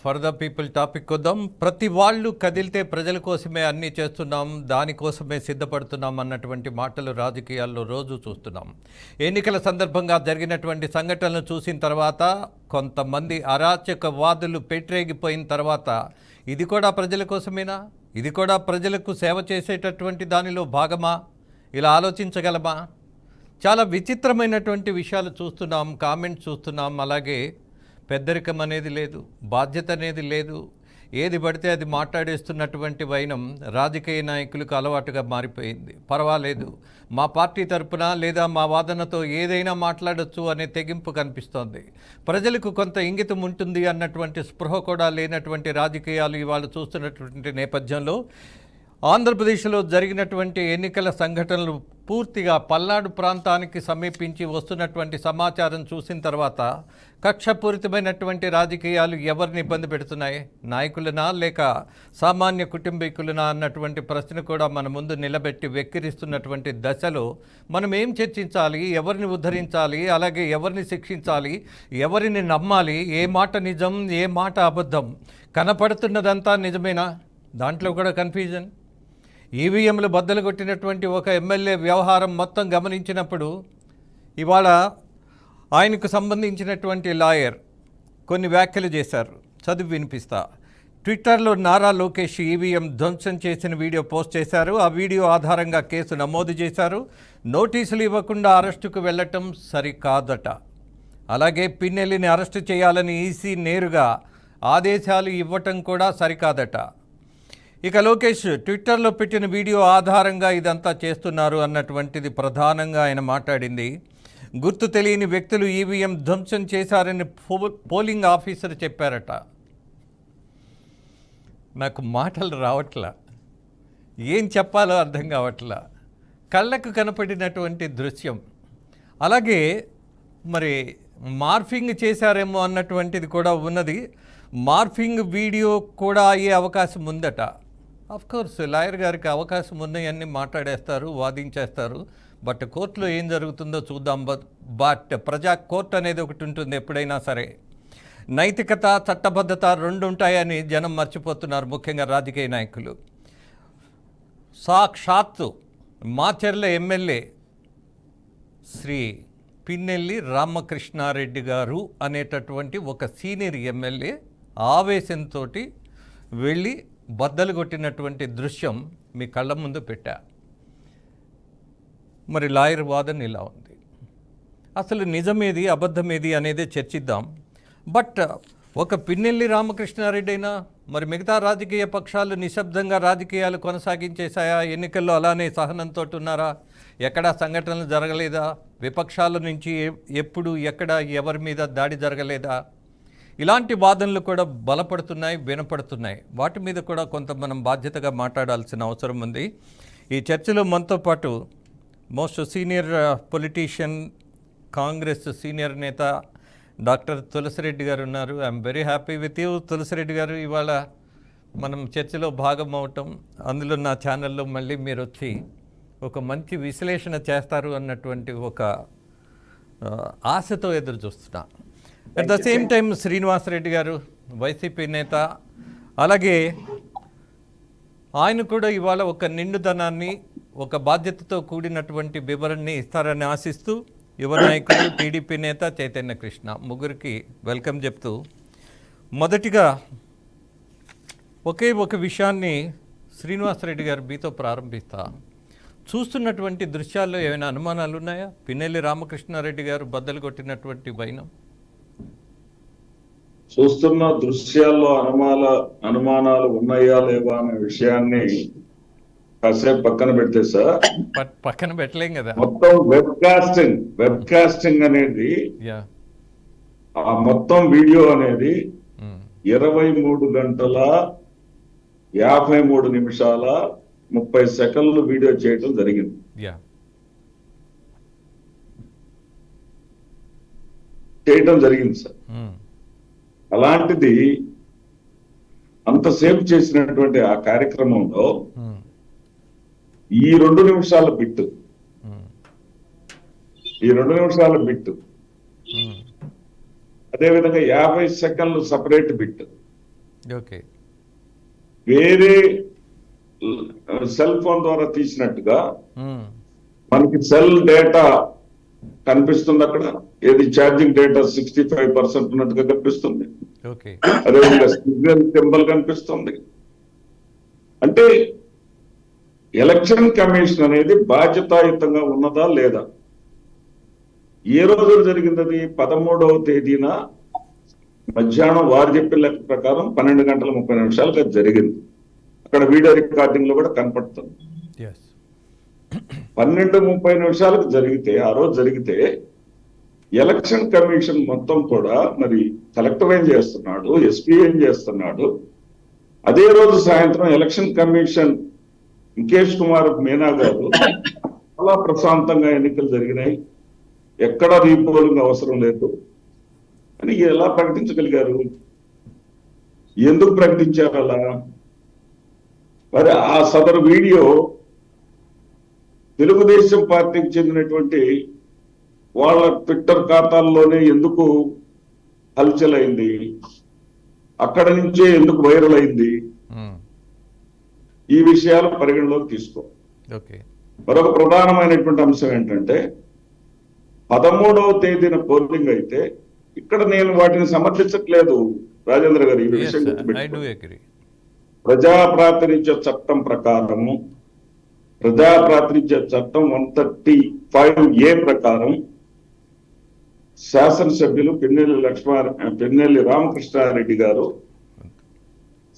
For the people topic వద్దాం. ప్రతి వాళ్ళు కదిలితే ప్రజల కోసమే అన్నీ చేస్తున్నాం, దానికోసమే సిద్ధపడుతున్నాం అన్నటువంటి మాటలు రాజకీయాల్లో రోజు చూస్తున్నాం. ఎన్నికల సందర్భంగా జరిగినటువంటి సంఘటనలు చూసిన తర్వాత కొంతమంది అరాచకవాదులు పెట్టరేగిపోయిన తర్వాత ఇది కూడా ప్రజల కోసమేనా, ఇది కూడా ప్రజలకు సేవ చేసేటటువంటి దానిలో భాగమా, ఇలా ఆలోచించగలమా? చాలా విచిత్రమైనటువంటి విషయాలు చూస్తున్నాం, కామెంట్స్ చూస్తున్నాం. అలాగే పెద్దరికం అనేది లేదు, బాధ్యత అనేది లేదు. ఏది పడితే అది మాట్లాడేస్తున్నటువంటి వైనం రాజకీయ నాయకులకు అలవాటుగా మారిపోయింది. పర్వాలేదు, మా పార్టీ తరపున లేదా మా వాదనతో ఏదైనా మాట్లాడొచ్చు అనే తెగింపు కనిపిస్తోంది. ప్రజలకు కొంత ఇంగితం ఉంటుంది అన్నటువంటి స్పృహ కూడా లేనటువంటి రాజకీయాలు ఇవాళ చూస్తున్నటువంటి నేపథ్యంలో ఆంధ్రప్రదేశ్లో జరిగినటువంటి ఎన్నికల సంఘటనలు పూర్తిగా పల్నాడు ప్రాంతానికి సమీపించి వస్తున్నటువంటి సమాచారం చూసిన తర్వాత కక్షపూరితమైనటువంటి రాజకీయాలు ఎవరిని ఇబ్బంది పెడుతున్నాయి, నాయకులనా లేక సామాన్య కుటుంబీకులనా అన్నటువంటి ప్రశ్న కూడా మన ముందు నిలబెట్టి వెక్కిరిస్తున్నటువంటి దశలో మనం ఏం చర్చించాలి, ఎవరిని ఉద్ధరించాలి, అలాగే ఎవరిని శిక్షించాలి, ఎవరిని నమ్మాలి, ఏ మాట నిజం ఏ మాట అబద్ధం, కనపడుతున్నదంతా నిజమేనా? దాంట్లో కూడా కన్ఫ్యూజన్. ఈవీఎంలు బద్దలు కొట్టినటువంటి ఒక ఎమ్మెల్యే వ్యవహారం మొత్తం గమనించినప్పుడు ఇవాళ ఆయనకు సంబంధించినటువంటి లాయర్ కొన్ని వ్యాఖ్యలు చేశారు, చదివి వినిపిస్తా. ట్విట్టర్లో నారా లోకేష్ ఈవీఎం ధ్వంసం చేసిన వీడియో పోస్ట్ చేశారు. ఆ వీడియో ఆధారంగా కేసు నమోదు చేశారు. నోటీసులు ఇవ్వకుండా అరెస్టుకు వెళ్ళటం సరికాదట. అలాగే పిన్నెల్లిని అరెస్టు చేయాలని ఈసీ నేరుగా ఆదేశాలు ఇవ్వటం కూడా సరికాదట. ఇక లోకేష్ ట్విట్టర్లో పెట్టిన వీడియో ఆధారంగా ఇదంతా చేస్తున్నారు అన్నటువంటిది ప్రధానంగా ఆయన మాట్లాడింది. గుర్తు తెలియని వ్యక్తులు ఈవీఎం ధ్వంసం చేశారని పోలింగ్ ఆఫీసర్ చెప్పారట. నాకు మాటలు రావట్లా, ఏం చెప్పాలో అర్థం కావట్లా. కళ్ళకు కనపడినటువంటి దృశ్యం. అలాగే మరి మార్ఫింగ్ చేశారేమో అన్నటువంటిది కూడా ఉన్నది. మార్ఫింగ్ వీడియో కూడా అయ్యే అవకాశం ఉందట. కోర్స్ లాయర్ గారికి అవకాశం ఉన్నాయన్నీ మాట్లాడేస్తారు, వాదించేస్తారు. బట్ కోర్టులో ఏం జరుగుతుందో చూద్దాం. బట్ ప్రజా కోర్టు అనేది ఒకటి ఉంటుంది ఎప్పుడైనా సరే. నైతికత, చట్టబద్ధత రెండు ఉంటాయని జనం మర్చిపోతున్నారు, ముఖ్యంగా రాజకీయ నాయకులు. సాక్షాత్తు మాచర్ల ఎమ్మెల్యే శ్రీ పిన్నెల్లి రామకృష్ణారెడ్డి గారు అనేటటువంటి ఒక సీనియర్ ఎమ్మెల్యే ఆవేశంతో వెళ్ళి బద్దలు కొట్టినటువంటి దృశ్యం మీ కళ్ళ ముందు పెట్టా. మరి లాయర్ వాదన ఇలా ఉంది. అసలు నిజమేది అబద్ధమేది అనేది చర్చిద్దాం. బట్ ఒక పిన్నెల్లి రామకృష్ణారెడ్డి అయినా మరి మిగతా రాజకీయ పక్షాలు నిశ్శబ్దంగా రాజకీయాలు కొనసాగించేశాయా? ఎన్నికల్లో అలానే సహనంతో ఉన్నారా? ఎక్కడా సంఘటనలు జరగలేదా? విపక్షాల నుంచి ఎప్పుడు ఎక్కడ ఎవరి మీద దాడి జరగలేదా? ఇలాంటి వాదనలు కూడా బలపడుతున్నాయి, వినపడుతున్నాయి. వాటి మీద కూడా కొంత మనం బాధ్యతగా మాట్లాడాల్సిన అవసరం ఉంది. ఈ చర్చలో మనతో పాటు most senior politician, Congress senior నేత డాక్టర్ తులసిరెడ్డి గారు ఉన్నారు. I'm very happy with you Tulasi Reddy గారు. ఇవాళ మనం చర్చలో భాగం అవటం, అందులో నా ఛానల్లో మళ్ళీ మీరు వచ్చి ఒక మంచి విశ్లేషణ చేస్తారు అన్నటువంటి ఒక ఆశతో ఎదురు చూస్తున్నా. At the same time Srinivasa Reddy గారు వైసీపీ నేత, అలాగే ఆయన కూడా ఇవాళ ఒక నిండుదనాన్ని, ఒక బాధ్యతతో కూడినటువంటి వివరణని ఇస్తారని ఆశిస్తూ యువ నాయకుడు టీడీపీ నేత చైతన్య కృష్ణ, ముగ్గురికి వెల్కమ్ చెప్తూ మొదటిగా ఒకే ఒక విషయాన్ని శ్రీనివాసరెడ్డి గారు మీతో ప్రారంభిస్తా. చూస్తున్నటువంటి దృశ్యాల్లో ఏమైనా అనుమానాలు ఉన్నాయా? పిన్నెల్లి రామకృష్ణారెడ్డి గారు బద్దలు కొట్టినటువంటి వైనం చూస్తున్న దృశ్యాల్లో అనుమానాలు ఉన్నాయా లేవా అనే విషయాన్ని కాసేపు పక్కన పెడితే సార్, పక్కన పెట్టలేం కదా. మొత్తం వెబ్ కాస్టింగ్ అనేది, ఆ మొత్తం వీడియో అనేది 23 గంటల 53 నిమిషాల 30 సెకండ్లు వీడియో చేయడం జరిగింది. సార్, అలాంటిది అంతసేపు చేసినటువంటి ఆ కార్యక్రమంలో ఈ 2 నిమిషాల బిట్టు అదేవిధంగా 50 సెకండ్లు సపరేట్ బిట్, ఓకే. వేరే సెల్ ఫోన్ ద్వారా తీసినట్టుగా మనకి సెల్ డేటా కనిపిస్తుంది. అక్కడ ఏది ఛార్జింగ్ డేటా 65% ఉన్నట్టుగా కనిపిస్తుంది. ఓకే. అదేవిధంగా సిగ్నల్ సింబల్ కనిపిస్తుంది. అంటే ఎలక్షన్ కమిషన్ అనేది బాధ్యతాయుతంగా ఉన్నదా లేదా? ఏ రోజు జరిగింది అది? 13వ తేదీన మధ్యాహ్నం వారు చెప్పిన లెక్క ప్రకారం 12:30 అది జరిగింది. అక్కడ వీడియో రికార్డింగ్ లో కూడా కనపడుతుంది. 12:30 జరిగితే, ఆ రోజు జరిగితే ఎలక్షన్ కమిషన్ మొత్తం కూడా మరి కలెక్టర్ ఏం చేస్తున్నాడు, ఎస్పీ ఏం చేస్తున్నాడు? అదే రోజు సాయంత్రం ఎలక్షన్ కమిషన్ ముఖేష్ కుమార్ మీనా గారు చాలా ప్రశాంతంగా ఎన్నికలు జరిగినాయి, ఎక్కడ రీపోలింగ్ అవసరం లేదు అని ఎలా ప్రకటించగలిగారు? ఎందుకు ప్రకటించారు అలా? మరి ఆ సదరు వీడియో తెలుగుదేశం పార్టీకి చెందినటువంటి వాళ్ళ ట్విట్టర్ ఖాతాల్లోనే ఎందుకు హల్చల్ అయింది? అక్కడ నుంచే ఎందుకు వైరల్ అయింది? ఈ విషయాలు పరిగణలోకి తీసుకో. మరొక ప్రధానమైనటువంటి అంశం ఏంటంటే 13వ తేదీన పోలింగ్ అయితే ఇక్కడ నేను వాటిని సమర్థించట్లేదు రాజేంద్ర గారు. ఈ విషయం గుర్తుపెట్టుకోండి. ప్రజాప్రాతినిధ్య చట్టం ప్రకారము, ప్రజాప్రాతినిధ్య చట్టం 135A ప్రకారం శాసనసభ్యులు పిన్నెల్లి రామకృష్ణారెడ్డి గారు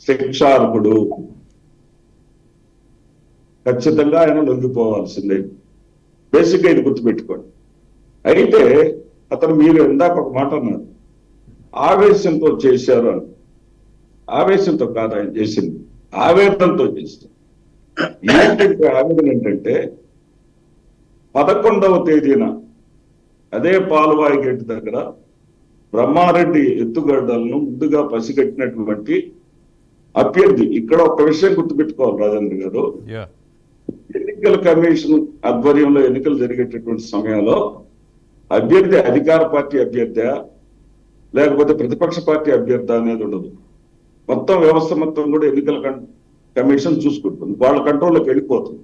శిక్షార్హుడు. ఖచ్చితంగా ఆయన లొంగిపోవాల్సిందే. బేసిక్ గా ఇది గుర్తుపెట్టుకోండి. అయితే అతను మీరు ఇందాక ఒక మాట అన్నారు, ఆవేశంతో చేశారు అని. ఆవేశంతో కాదు ఆయన చేసింది, ఆవేదనతో చేసింది. ఏంటంటే ఆవేదన ఏంటంటే 11వ తేదీన అదే పాల్వాయి గేట్ దగ్గర బ్రహ్మారెడ్డి ఎత్తుగడ్డలను ముందుగా పసిగట్టినటువంటి అభ్యర్థి. ఇక్కడ ఒక విషయం గుర్తుపెట్టుకోవాలి రాజేంద్ర గారు, ఎన్నికల కమిషన్ ఆధ్వర్యంలో ఎన్నికలు జరిగేటటువంటి సమయంలో అభ్యర్థి అధికార పార్టీ అభ్యర్థి లేకపోతే ప్రతిపక్ష పార్టీ అభ్యర్థి అనేది ఉండదు. మొత్తం వ్యవస్థ మొత్తం కూడా ఎన్నికల కమిషన్ చూసుకుంటుంది, వాళ్ళ కంట్రోల్లోకి వెళ్ళిపోతుంది.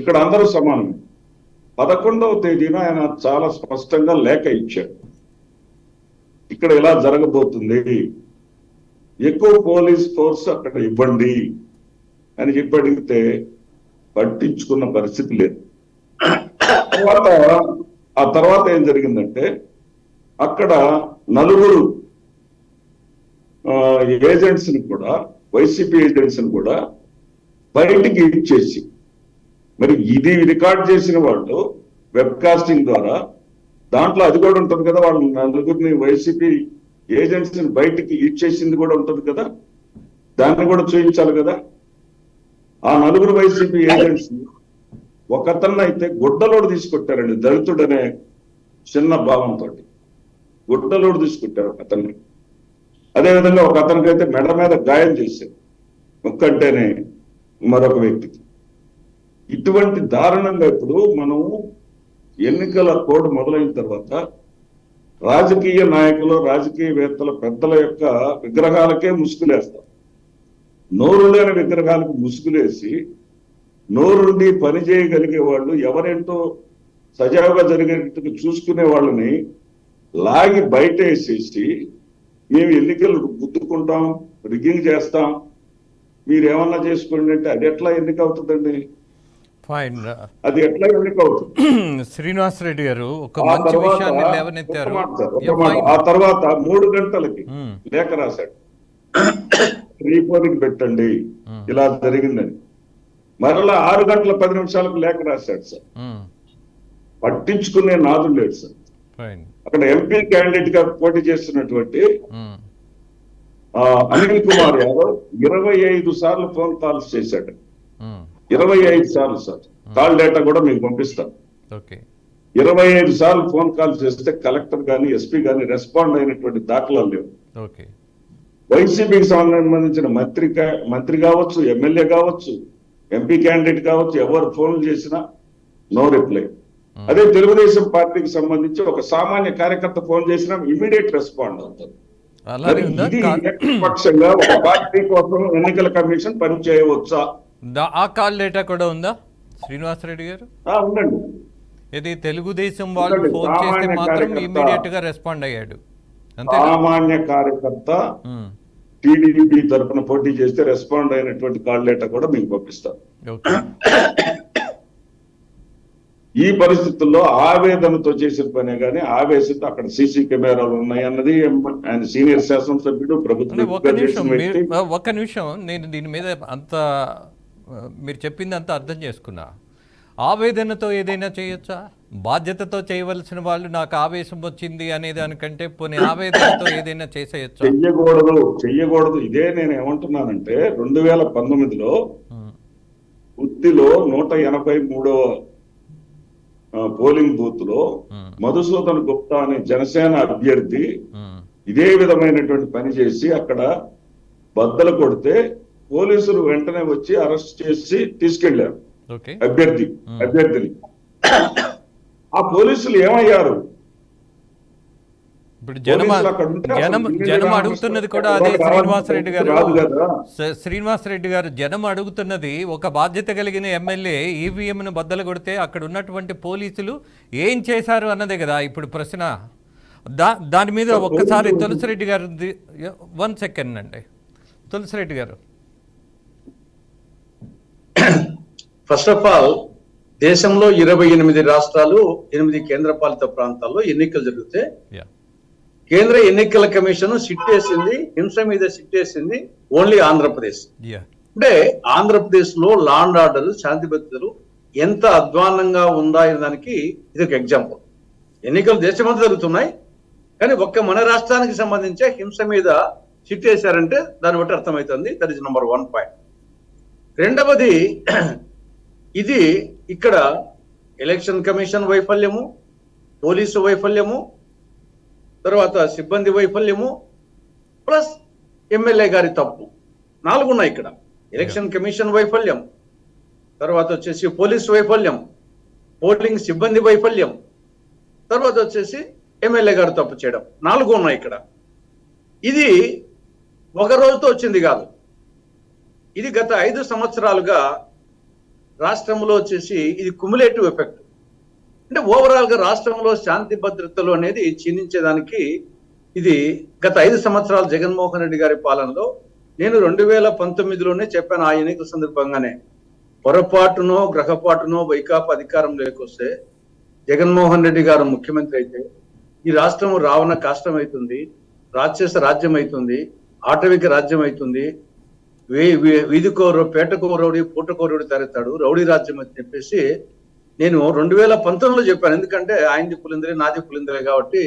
ఇక్కడ అందరూ సమానమే. 11వ తేదీన ఆయన చాలా స్పష్టంగా లేఖ ఇచ్చాడు, ఇక్కడ ఇలా జరగబోతుంది, ఎక్కువ పోలీస్ ఫోర్స్ అక్కడ ఇవ్వండి అని చెప్పి అడిగితే పట్టించుకున్న పరిస్థితి లేదు. ఆ తర్వాత ఏం జరిగిందంటే అక్కడ నలుగురు ఏజెంట్స్ ని కూడా, వైసీపీ ఏజెంట్స్ ని కూడా బయటికి ఇచ్చేసి, మరి ఇది రికార్డ్ చేసిన వాళ్ళు వెబ్ కాస్టింగ్ ద్వారా దాంట్లో అది కూడా ఉంటుంది కదా, వాళ్ళు నలుగురిని వైసీపీ ఏజెంట్స్ ని బయటికి ఇచ్చేసింది కూడా ఉంటుంది కదా, దాన్ని కూడా చూపించాలి కదా. ఆ నలుగురు వైసీపీ ఏజెంట్స్ ఒకతన్ని అయితే గుడ్డలోడు తీసుకొట్టారండి, దళితుడనే చిన్న భావంతో గుడ్డలోడు తీసుకొట్టారు ఒక అతన్ని. అదేవిధంగా ఒక అతనికి అయితే మెడ మీద గాయం చేశారు, ఒక్కంటేనే మరొక వ్యక్తికి. ఇటువంటి దారుణంగా ఇప్పుడు మనం ఎన్నికల కోడ్ మొదలైన తర్వాత రాజకీయ నాయకులు, రాజకీయవేత్తల, పెద్దల యొక్క విగ్రహాలకే ముసుగులేస్తాం. నోరు లేని విగ్రహాలకు ముసుగులేసి నోరుండి పని చేయగలిగే వాళ్ళు, ఎవరేంటో సజావుగా జరిగేటట్టు చూసుకునే వాళ్ళని లాగి బయట వేసేసి మేము ఎన్నికలు గుర్తుకుంటాం, రిగ్గింగ్ చేస్తాం, మీరేమన్నా చేసుకోండి అంటే అది ఎట్లా ఎన్నిక అవుతుందండి? అది ఎట్లా ఎన్నిక అవుతుంది? శ్రీనివాస్ రెడ్డి గారు ఒక మంచి విషయాన్ని లేవనెత్తారు. ఆ తర్వాత 3 గంటలకి లేఖ రాశాడు, రీపోలింగ్ పెట్టండి ఇలా జరిగిందని. మరలా 6 గంటల 10 నిమిషాలకు లేఖ రాశాడు సార్. పట్టించుకునే నాదుడు లేడు సార్. అక్కడ ఎంపీ క్యాండిడేట్ గా పోటీ చేస్తున్నటువంటి అనిల్ కుమార్ యాదవ్ 25 సార్లు ఫోన్ కాల్స్ చేశాడు. 25 సార్లు సార్. కాల్ డేటా కూడా మీకు పంపిస్తాను. 25 సార్లు ఫోన్ కాల్ చేస్తే కలెక్టర్ గాని, ఎస్పీ గాని రెస్పాండ్ అయినటువంటి దాఖలాలు లేవు. వైసీపీకి సంబంధించిన మంత్రి కావచ్చు, ఎమ్మెల్యే కావచ్చు, ఎంపీ క్యాండిడేట్ కావచ్చు, ఎవరు ఫోన్లు చేసినా నో రిప్లై. అదే తెలుగుదేశం పార్టీకి సంబంధించి ఒక సామాన్య కార్యకర్త ఫోన్ చేసినా ఇమీడియట్ రెస్పాండ్ అవుతారు. అలానే ఉందా? ఇది ఏకపక్షంగా ఒక పార్టీ కోసం ఎన్నికల కమిషన్ పనిచేయవచ్చా? ఆ కాల్ డేటా కూడా ఉందా శ్రీనివాసరెడ్డి గారు? ఉండండి. ఇది తెలుగుదేశం వాళ్ళు ఉండండి. ఫోన్ చేస్తే సామాన్య మాత్రం కార్యకర్త, ఇమీడియట్ గా రెస్పాండ్ అయ్యాడు. అంతే. సామాన్య కార్యకర్త టీడీపీ తరఫున పోటీ చేస్తే రెస్పాండ్ అయినటువంటి కాల్ లెటర్ కూడా మీకు పంపిస్తారు. ఓకే. ఈ పరిస్థితుల్లో ఆవేదనతో చేసిన పనే కానీ ఆవేశంతో అక్కడ సీసీ కెమెరాలు ఉన్నాయి అన్నది ఆయన సీనియర్ శాసనసభ్యుడు, ప్రభుత్వం ఒక్క నిమిషం నేను దీని మీద అంత మీరు చెప్పింది అంతా అర్థం చేసుకున్నా. ఆవేదనతో ఏదైనా చేయొచ్చా? బాధ్యతతో చేయవలసిన వాళ్ళు నాకు ఆవేశం వచ్చింది అనే దానికంటే పోనీ ఆవేదనతో ఏదైనా చేసేయచ్చా? చెయ్యకూడదు. ఇదే నేను ఏమంటున్నానంటే 2019లో ఉత్తిలో 183వ పోలింగ్ బూత్ లో మధుసూదన్ గుప్తా అనే జనసేన అభ్యర్థి ఇదే విధమైనటువంటి పని చేసి అక్కడ బద్దలు కొడితే పోలీసులు వెంటనే వచ్చి అరెస్ట్ చేసి తీసుకెళ్లారు అభ్యర్థిని. ఆ పోలీసులు ఏమయ్యారు? ఇప్పుడు జనం అడుగుతున్నది కూడా అదే శ్రీనివాసరెడ్డి గారు. శ్రీనివాసరెడ్డి గారు జనం అడుగుతున్నది ఒక బాధ్యత కలిగిన ఎమ్మెల్యే ఈవీఎంను బద్దలు కొడితే అక్కడ ఉన్నటువంటి పోలీసులు ఏం చేశారు అన్నదే కదా ఇప్పుడు ప్రశ్న. దాని మీద ఒక్కసారి తులసిరెడ్డి గారు 1 సెకండ్ అండి. తులసిరెడ్డి గారు, ఫస్ట్ ఆఫ్ ఆల్ దేశంలో 28 రాష్ట్రాలు 8 కేంద్రపాలిత ప్రాంతాల్లో ఎన్నికలు జరిగితే కేంద్ర ఎన్నికల కమిషన్ సిట్ వేసింది, హింస మీద సిట్ వేసింది ఓన్లీ ఆంధ్రప్రదేశ్. అంటే ఆంధ్రప్రదేశ్ లో లా అండ్ ఆర్డర్, శాంతి భద్రతలు ఎంత అధ్వాన్నంగా ఉందా అనే దానికి ఇది ఒక ఎగ్జాంపుల్. ఎన్నికలు దేశమంతా జరుగుతున్నాయి కానీ ఒక్క మన రాష్ట్రానికి సంబంధించే హింస మీద సిట్ వేశారంటే దాన్ని బట్టి అర్థమవుతుంది. That is number 1 point. రెండవది, ఇది ఇక్కడ ఎలక్షన్ కమిషన్ వైఫల్యము, పోలీసు వైఫల్యము, తర్వాత సిబ్బంది వైఫల్యము, ప్లస్ ఎమ్మెల్యే గారి తప్పు 4 ఉన్నాయి ఇక్కడ. ఎలక్షన్ కమిషన్ వైఫల్యం, తర్వాత వచ్చేసి పోలీసు వైఫల్యం, పోలింగ్ సిబ్బంది వైఫల్యం, తర్వాత వచ్చేసి ఎమ్మెల్యే గారు తప్పు చేయడం, 4 ఉన్నాయి ఇక్కడ. ఇది ఒక రోజుతో వచ్చింది కాదు. ఇది గత 5 సంవత్సరాలుగా రాష్ట్రంలో వచ్చేసి ఇది కుములేటివ్ ఎఫెక్ట్. అంటే ఓవరాల్ గా రాష్ట్రంలో శాంతి భద్రతలు అనేది క్షీణించేదానికి ఇది గత 5 సంవత్సరాలు జగన్మోహన్ రెడ్డి గారి పాలనలో. నేను 2019లోనే చెప్పాను ఆ ఎన్నికల సందర్భంగానే, పొరపాటునో గ్రహపాటునో వైకాపా అధికారం లేకొస్తే జగన్మోహన్ రెడ్డి గారు ముఖ్యమంత్రి అయితే ఈ రాష్ట్రం రావణ కాష్టం అవుతుంది, రాక్షస రాజ్యం అవుతుంది, ఆటవిక రాజ్యం అవుతుంది, వీధికో పేటకో రౌడీ పూటకో రౌడీ తరెత్తాడు, రౌడీ రాజ్యం అని చెప్పేసి నేను 2019లో చెప్పాను. ఎందుకంటే ఆయనది పులిందరే నాది పులిందరే కాబట్టి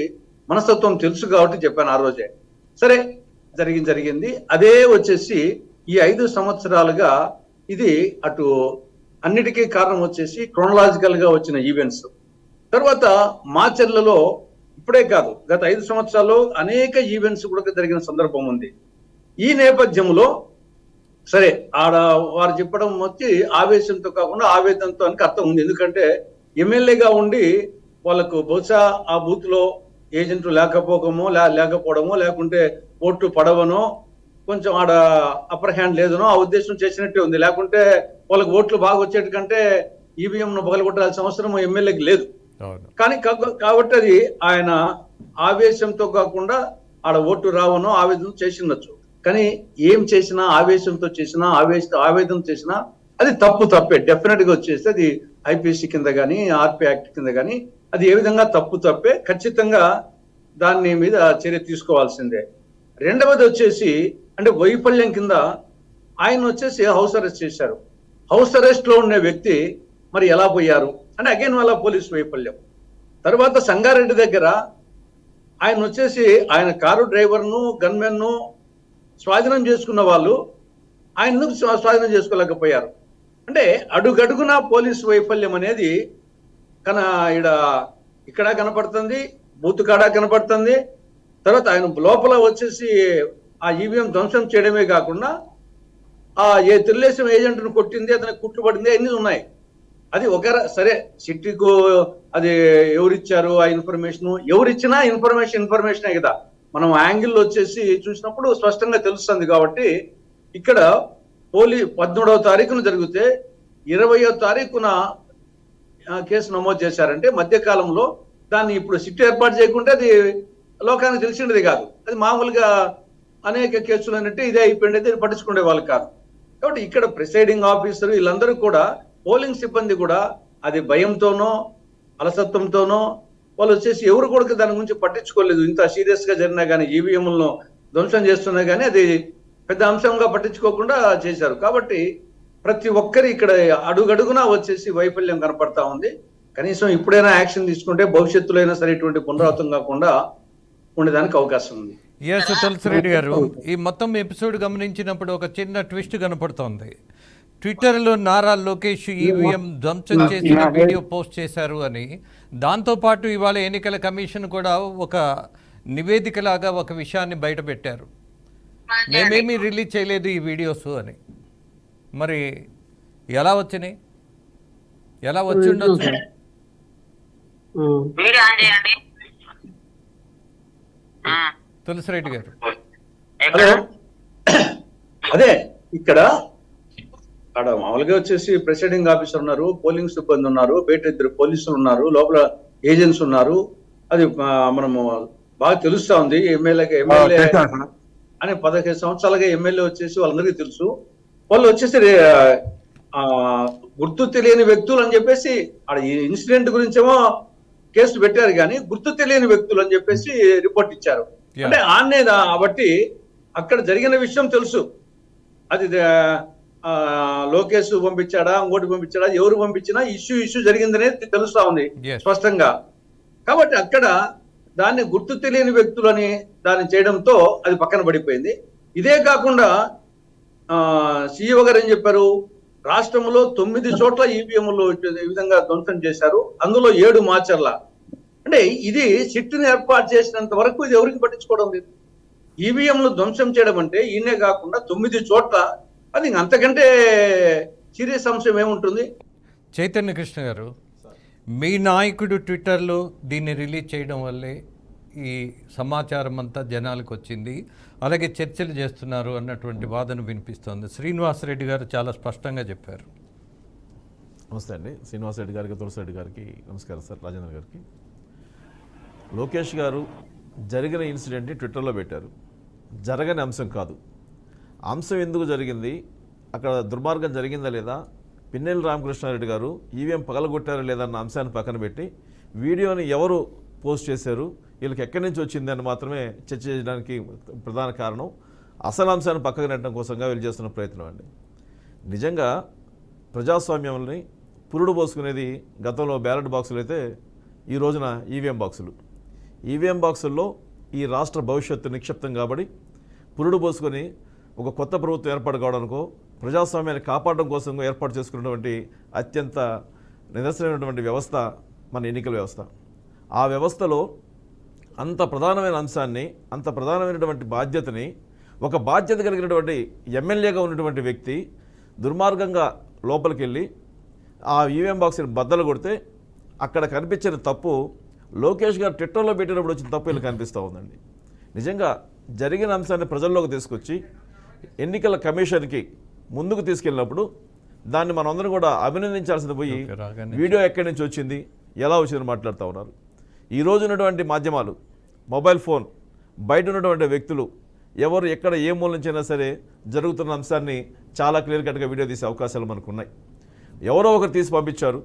మనస్తత్వం తెలుసు కాబట్టి చెప్పాను ఆ రోజే. సరే, జరిగింది. అదే వచ్చేసి ఈ 5 సంవత్సరాలుగా ఇది అటు అన్నిటికీ కారణం వచ్చేసి క్రోనలాజికల్ గా వచ్చిన ఈవెంట్స్. తర్వాత మాచర్లలో ఇప్పుడే కాదు గత 5 సంవత్సరాల్లో అనేక ఈవెంట్స్ కూడా జరిగిన సందర్భం ఉంది. ఈ నేపథ్యంలో సరే ఆడ వారు చెప్పడం వచ్చి ఆవేశంతో కాకుండా ఆవేదనతో అని అర్థం ఉంది. ఎందుకంటే ఎమ్మెల్యేగా ఉండి వాళ్ళకు బహుశా ఆ బూత్ లో ఏజెంట్లు లేకపోవడమో లేకుంటే ఓట్లు పడవనో కొంచెం ఆడ అప్పర్ హ్యాండ్ లేదనో ఆ ఉద్దేశం చేసినట్టే ఉంది. లేకుంటే వాళ్ళకి ఓట్లు బాగా వచ్చేటికంటే ఈవీఎం ను పగలగొట్టాల్సిన అవసరం ఎమ్మెల్యేకి లేదు. కానీ కాబట్టి అది ఆయన ఆవేశంతో కాకుండా ఆడ ఓట్లు రావనో ఆవేదన చేసిండొచ్చు. కానీ ఏం చేసినా ఆవేశంతో చేసినా ఆవేదన చేసినా అది తప్పే. డెఫినెట్ గా వచ్చేసి అది ఐపీసీ కింద కానీ ఆర్పీ యాక్ట్ కింద కానీ అది ఏ విధంగా తప్పే. ఖచ్చితంగా దాని మీద చర్య తీసుకోవాల్సిందే. రెండవది వచ్చేసి అంటే వైఫల్యం కింద ఆయన వచ్చేసి హౌస్ అరెస్ట్ చేశారు. హౌస్ అరెస్ట్ లో ఉన్న వ్యక్తి మరి ఎలా పోయారు అంటే అగైన్ వాళ్ళ పోలీసు వైఫల్యం. తర్వాత సంగారెడ్డి దగ్గర ఆయన వచ్చేసి ఆయన కారు డ్రైవర్ను గన్మెన్ను స్వాధీనం చేసుకున్న వాళ్ళు ఆయన ఎందుకు స్వాధీనం చేసుకోలేకపోయారు అంటే అడుగడుగునా పోలీసు వైఫల్యం అనేది ఇక్కడ కనపడుతుంది, బూత్ కాడ కనపడుతుంది. తర్వాత ఆయన లోపల వచ్చేసి ఆ ఈవీఎం ధ్వంసం చేయడమే కాకుండా ఆ తెలుగుదేశం ఏజెంట్ను కొట్టింది, అతనికి కుట్టుబడింది అన్ని ఉన్నాయి. అది సరే సిటీకు అది ఎవరిచ్చారు ఆ ఇన్ఫర్మేషన్, ఎవరిచ్చినా ఇన్ఫర్మేషనే కదా. మనం యాంగిల్ వచ్చేసి చూసినప్పుడు స్పష్టంగా తెలుస్తుంది. కాబట్టి ఇక్కడ 13వ తారీఖున జరిగితే 20వ తారీఖున కేసు నమోదు చేశారంటే మధ్యకాలంలో దాన్ని ఇప్పుడు సిట్ ఏర్పాటు చేయకుంటే అది లోకానికి తెలిసినది కాదు. అది మామూలుగా అనేక కేసులు అన్నట్టు ఇదే అయిపోయింది, పట్టించుకునే వాళ్ళు కాదు. కాబట్టి ఇక్కడ ప్రిసైడింగ్ ఆఫీసర్ వీళ్ళందరూ కూడా, పోలింగ్ సిబ్బంది కూడా అది భయంతోనో అలసత్వంతోనో వాళ్ళు వచ్చేసి ఎవరు కూడా దాని గురించి పట్టించుకోలేదు. ఇంత సీరియస్ గా జరిగినా కానీ, ఈవీఎంలను ధ్వంసం చేస్తున్నా కానీ అది పెద్ద అంశంగా పట్టించుకోకుండా చేశారు. కాబట్టి ప్రతి ఒక్కరి ఇక్కడ అడుగడుగునా వచ్చేసి వైఫల్యం కనపడతా ఉంది. కనీసం ఇప్పుడైనా యాక్షన్ తీసుకుంటే భవిష్యత్తులో అయినా సరే ఇటువంటి పునరావృతం కాకుండా ఉండేదానికి అవకాశం ఉంది. ఎస్ తులసిరెడ్డి గారు, ఈ మొత్తం ఎపిసోడ్ గమనించినప్పుడు ఒక చిన్న ట్విస్ట్ కనపడుతోంది. ట్విట్టర్లో నారా లోకేష్ ఈవీఎం ధ్వంసం చేసిన వీడియో పోస్ట్ చేశారు అని, దాంతోపాటు ఇవాళ ఎన్నికల కమిషన్ కూడా ఒక నివేదికలాగా ఒక విషయాన్ని బయటపెట్టారు. మేమేమీ రిలీజ్ చేయలేదు ఈ వీడియోస్ అని. మరి ఎలా వచ్చినాయి, ఎలా వచ్చి ఉండొచ్చు? తులసిరెడ్డి గారు, అదే ఇక్కడ మామూలుగా వచ్చేసి ప్రిసైడింగ్ ఆఫీసర్ ఉన్నారు, పోలింగ్ సిబ్బంది ఉన్నారు, బయట 2 పోలీసులు ఉన్నారు, లోపల ఏజెంట్స్ ఉన్నారు. అది మనము బాగా తెలుస్తా ఉంది. ఎమ్మెల్యే అని 15 సంవత్సరాలుగా ఎమ్మెల్యే వచ్చేసి వాళ్ళందరికీ తెలుసు. వాళ్ళు వచ్చేసి గుర్తు తెలియని వ్యక్తులు అని చెప్పేసి ఈ ఇన్సిడెంట్ గురించేమో కేసు పెట్టారు, కానీ గుర్తు తెలియని వ్యక్తులు అని చెప్పేసి రిపోర్ట్ ఇచ్చారు. అంటే ఆన్నే కాబట్టి అక్కడ జరిగిన విషయం తెలుసు. అది లోకేష్ పంపించాడా, ఇంకోటి పంపించాడా, ఎవరు పంపించినా ఇష్యూ జరిగిందనేది తెలుస్తా ఉంది స్పష్టంగా. కాబట్టి అక్కడ దాన్ని గుర్తు తెలియని వ్యక్తులని దాన్ని చేయడంతో అది పక్కన పడిపోయింది. ఇదే కాకుండా సీఈఓ గారు ఏం చెప్పారు, రాష్ట్రంలో 9 చోట్ల ఈవీఎంలు ఈ విధంగా ధ్వంసం చేశారు, అందులో 7 మాచర్ల. అంటే ఇది సిట్ని ఏర్పాటు చేసినంత వరకు ఇది ఎవరికి పట్టించుకోవడం లేదు. ఈవీఎంలు ధ్వంసం చేయడం అంటే ఈయనే కాకుండా 9 చోట్ల, అది అంతకంటే సీరియస్ అంశం ఏముంటుంది? చైతన్య కృష్ణ గారు, మీ నాయకుడు ట్విట్టర్లో దీన్ని రిలీజ్ చేయడం వల్లే ఈ సమాచారం అంతా జనాలకు వచ్చింది, అలాగే చర్చలు చేస్తున్నారు అన్నటువంటి వాదన వినిపిస్తోంది. శ్రీనివాసరెడ్డి గారు చాలా స్పష్టంగా చెప్పారు. నమస్తే అండి. శ్రీనివాసరెడ్డి గారికి, తులసిరెడ్డి గారికి నమస్కారం సార్, రాజేంద్ర గారికి. లోకేష్ గారు జరిగిన ఇన్సిడెంట్ని ట్విట్టర్లో పెట్టారు. జరగని అంశం కాదు. అంశం ఎందుకు జరిగింది, అక్కడ దుర్మార్గం జరిగిందా లేదా, పిన్నెల్లి రామకృష్ణారెడ్డి గారు ఈవీఎం పగలగొట్టారా లేదా అన్న అంశాన్ని పక్కన పెట్టి వీడియోని ఎవరు పోస్ట్ చేశారు, వీళ్ళకి ఎక్కడి నుంచి వచ్చిందని మాత్రమే చర్చ చేయడానికి ప్రధాన కారణం. అసలు అంశాన్ని పక్కకు నెట్టడం కోసంగా వీళ్ళు చేస్తున్న ప్రయత్నం అండి. నిజంగా ప్రజాస్వామ్యంని పురుడు పోసుకునేది గతంలో బ్యాలెట్ బాక్సులు అయితే, ఈ రోజున ఈవీఎం బాక్సులు. ఈవీఎం బాక్సుల్లో ఈ రాష్ట్ర భవిష్యత్తు నిక్షిప్తం కాబట్టి పురుడు పోసుకొని ఒక కొత్త ప్రభుత్వం ఏర్పాటు కావడానికో ప్రజాస్వామ్యాన్ని కాపాడడం కోసం ఏర్పాటు చేసుకున్నటువంటి అత్యంత నిదర్శనమైనటువంటి వ్యవస్థ మన ఎన్నికల వ్యవస్థ. ఆ వ్యవస్థలో అంత ప్రధానమైన అంశాన్ని, అంత ప్రధానమైనటువంటి బాధ్యతని ఒక బాధ్యత కలిగినటువంటి ఎమ్మెల్యేగా ఉన్నటువంటి వ్యక్తి దుర్మార్గంగా లోపలికి వెళ్ళి ఆ ఈవీఎం బాక్స్ని బద్దలు కొడితే అక్కడ కనిపించిన తప్పు లోకేష్ గారు ట్విట్టర్లో పెట్టినప్పుడు వచ్చిన తప్పు వీళ్ళు కనిపిస్తూ ఉందండి. నిజంగా జరిగిన అంశాన్ని ప్రజల్లోకి తీసుకొచ్చి ఎన్నికల కమిషన్కి ముందుకు తీసుకెళ్ళినప్పుడు దాన్ని మనందరం కూడా అభినందించాల్సింది పోయి వీడియో ఎక్కడి నుంచి వచ్చింది, ఎలా వచ్చిందని మాట్లాడుతూ ఉన్నారు. ఈ రోజు ఉన్నటువంటి మాధ్యమాలు, మొబైల్ ఫోన్, బయట ఉన్నటువంటి వ్యక్తులు ఎవరు ఎక్కడ ఏ మూల నుంచైనా సరే జరుగుతున్న అంశాన్ని చాలా క్లియర్ కట్గా వీడియో తీసే అవకాశాలు మనకు ఉన్నాయి. ఎవరో ఒకరు తీసి పంపించారు.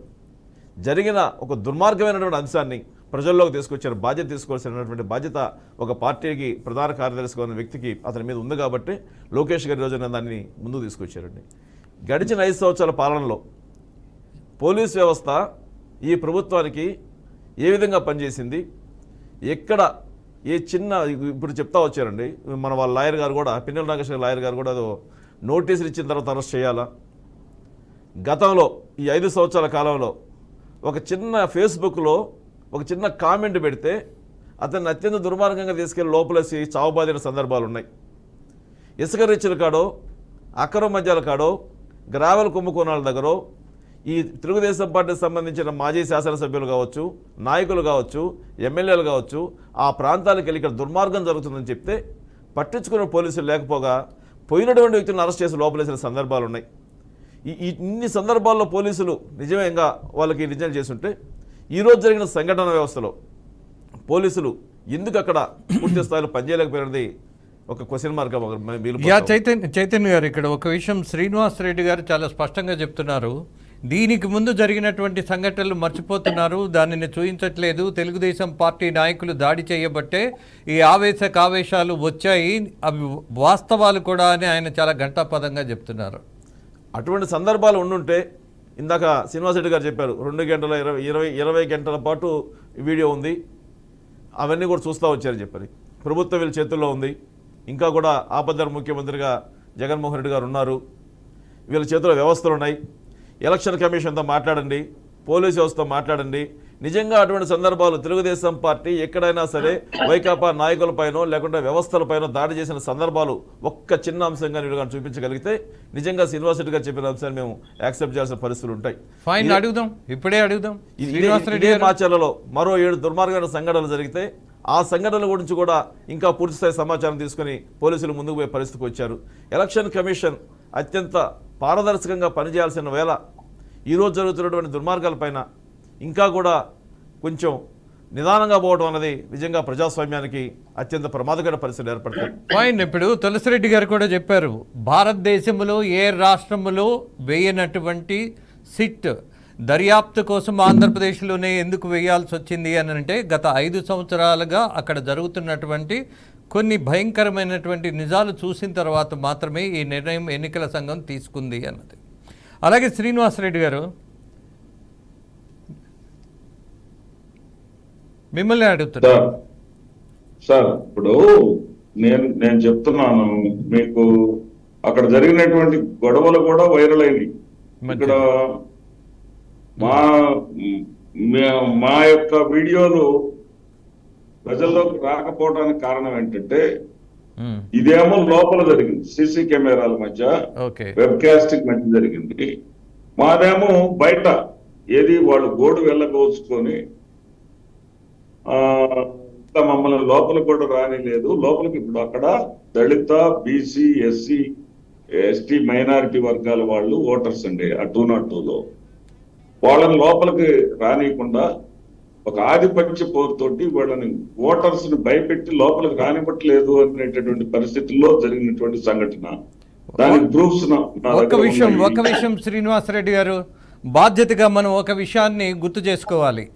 జరిగిన ఒక దుర్మార్గమైనటువంటి అంశాన్ని ప్రజల్లోకి తీసుకొచ్చారు. బాధ్యత తీసుకోవాల్సినటువంటి బాధ్యత ఒక పార్టీకి ప్రధాన కార్యదర్శిగా ఉన్న వ్యక్తికి అతని మీద ఉంది కాబట్టి లోకేష్ గారి రోజున దాన్ని ముందుకు తీసుకొచ్చారండి. గడిచిన 5 సంవత్సరాల పాలనలో పోలీస్ వ్యవస్థ ఈ ప్రభుత్వానికి ఏ విధంగా పనిచేసింది, ఎక్కడ ఏ చిన్న, ఇప్పుడు చెప్తా వచ్చారండి మన వాళ్ళ లాయర్ గారు కూడా, పిన్నెల్లి రామకృష్ణ లాయర్ గారు కూడా అదో నోటీసులు ఇచ్చిన తర్వాత అరెస్ట్ చేయాలా. గతంలో ఈ 5 సంవత్సరాల కాలంలో ఒక చిన్న ఫేస్బుక్లో ఒక చిన్న కామెంట్ పెడితే అతన్ని అత్యంత దుర్మార్గంగా తీసుకెళ్లి లోపలేసి చావుబాదిన సందర్భాలు ఉన్నాయి. ఇసుక రిచ్చుల కాడో, అక్రమ మద్యాల కాడో, గ్రావెల్ కుంభకోణాల దగ్గర ఈ తెలుగుదేశం పార్టీకి సంబంధించిన మాజీ శాసనసభ్యులు కావచ్చు, నాయకులు కావచ్చు, ఎమ్మెల్యేలు కావచ్చు, ఆ ప్రాంతాలకు వెళ్ళి ఇక్కడ దుర్మార్గం జరుగుతుందని చెప్తే పట్టించుకున్న పోలీసులు లేకపోగా పోయినటువంటి వ్యక్తులను అరెస్ట్ చేసి లోపలేసిన సందర్భాలు ఉన్నాయి. ఇన్ని సందర్భాల్లో పోలీసులు నిజంగా వాళ్ళకి నిజం చేస్తుంటే ఈరోజు జరిగిన సంఘటన వ్యవస్థలో పోలీసులు ఎందుకు అక్కడ పూర్తి స్థాయిలో పనిచేయలేకపోయినది ఒక క్వశ్చన్ మార్క్. చైతన్య గారు, ఇక్కడ ఒక విషయం శ్రీనివాస్ రెడ్డి గారు చాలా స్పష్టంగా చెప్తున్నారు. దీనికి ముందు జరిగినటువంటి సంఘటనలు మర్చిపోతున్నారు, దానిని చూపించట్లేదు. తెలుగుదేశం పార్టీ నాయకులు దాడి చేయబట్టే ఈ ఆవేశాలు వచ్చాయి, అవి వాస్తవాలు కూడా అని ఆయన చాలా ఘంటాపదంగా చెప్తున్నారు. అటువంటి సందర్భాలు ఉండుంటే ఇందాక శ్రీనివాస్ రెడ్డి గారు చెప్పారు 2 గంటల 20 గంటల పాటు వీడియో ఉంది, అవన్నీ కూడా చూస్తూ వచ్చారని చెప్పారు. ప్రభుత్వం వీళ్ళ చేతుల్లో ఉంది, ఇంకా కూడా ఆపద్ధర ముఖ్యమంత్రిగా జగన్మోహన్ రెడ్డి గారు ఉన్నారు, వీళ్ళ చేతిలో వ్యవస్థలు ఉన్నాయి. ఎలక్షన్ కమిషన్తో మాట్లాడండి, పోలీస్ వ్యవస్థతో మాట్లాడండి. నిజంగా అటువంటి సందర్భాలు తెలుగుదేశం పార్టీ ఎక్కడైనా సరే వైకాపా నాయకులపైనో లేకుంటే వ్యవస్థలపైనో దాడి చేసిన సందర్భాలు ఒక్క చిన్న అంశంగా వీళ్ళు కానీ చూపించగలిగితే నిజంగా శ్రీనివాస్ రెడ్డి గారు చెప్పిన అంశాన్ని మేము యాక్సెప్ట్ చేయాల్సిన పరిస్థితులు ఉంటాయి. ఫైన్, అడుగుదాం, ఇప్పుడే అడుగుదాం. ఇదే మాచర్లలో మరో 7 దుర్మార్గమైన సంఘటనలు జరిగితే ఆ సంఘటనల గురించి కూడా ఇంకా పూర్తిస్థాయి సమాచారం తీసుకుని పోలీసులు ముందుకు పోయే పరిస్థితికి వచ్చారు. ఎలక్షన్ కమిషన్ అత్యంత పారదర్శకంగా పనిచేయాల్సిన వేళ ఈరోజు జరుగుతున్నటువంటి దుర్మార్గాలపైన ఇంకా కూడా కొంచెం నిదానంగా పోవడం అనేది నిజంగా ప్రజాస్వామ్యానికి అత్యంత ప్రమాదకర పరిస్థితులు ఏర్పడతాయి. ఫైన్, ఇప్పుడు తులసిరెడ్డి గారు కూడా చెప్పారు, భారతదేశంలో ఏ రాష్ట్రంలో వేయనటువంటి సిట్ దర్యాప్తు కోసం ఆంధ్రప్రదేశ్లోనే ఎందుకు వేయాల్సి వచ్చింది అని అంటే గత 5 సంవత్సరాలుగా అక్కడ జరుగుతున్నటువంటి కొన్ని భయంకరమైనటువంటి నిజాలు చూసిన తర్వాత మాత్రమే ఈ నిర్ణయం ఎన్నికల సంఘం తీసుకుంది అన్నది. అలాగే శ్రీనివాసరెడ్డి గారు, మిమ్మల్ని అడుగుతున్నా సార్. ఇప్పుడు నేను చెప్తున్నాను మీకు, అక్కడ జరిగినటువంటి గొడవలు కూడా వైరల్ అయినాయి. ఇక్కడ మా యొక్క వీడియోలు ప్రజల్లోకి రాకపోవడానికి కారణం ఏంటంటే ఇదేమో లోపల జరిగింది, సీసీ కెమెరాల మధ్య, వెబ్ కాస్టింగ్ మధ్య జరిగింది. మాదేమో బయట ఏది వాళ్ళు గోడు వెళ్ళకోసుకొని మమ్మల్ని లోపలికి కూడా రానిలేదు. లోపలికి ఇప్పుడు అక్కడ దళిత, బీసీ, ఎస్సీ, ఎస్టీ, మైనారిటీ వర్గాల వాళ్ళు ఓటర్స్ అండి ఆ 202లో. వాళ్ళని లోపలికి రానియకుండా ఒక ఆధిపత్య పోరుతోటి వాళ్ళని ఓటర్స్ ని భయపెట్టి లోపలికి రానివ్వట్లేదు అనేటటువంటి పరిస్థితుల్లో జరిగినటువంటి సంఘటన. దానికి ప్రూఫ్స్ ఒక విషయం శ్రీనివాసరెడ్డి గారు, బాధ్యతగా మనం ఒక విషయాన్ని గుర్తు చేసుకోవాలి.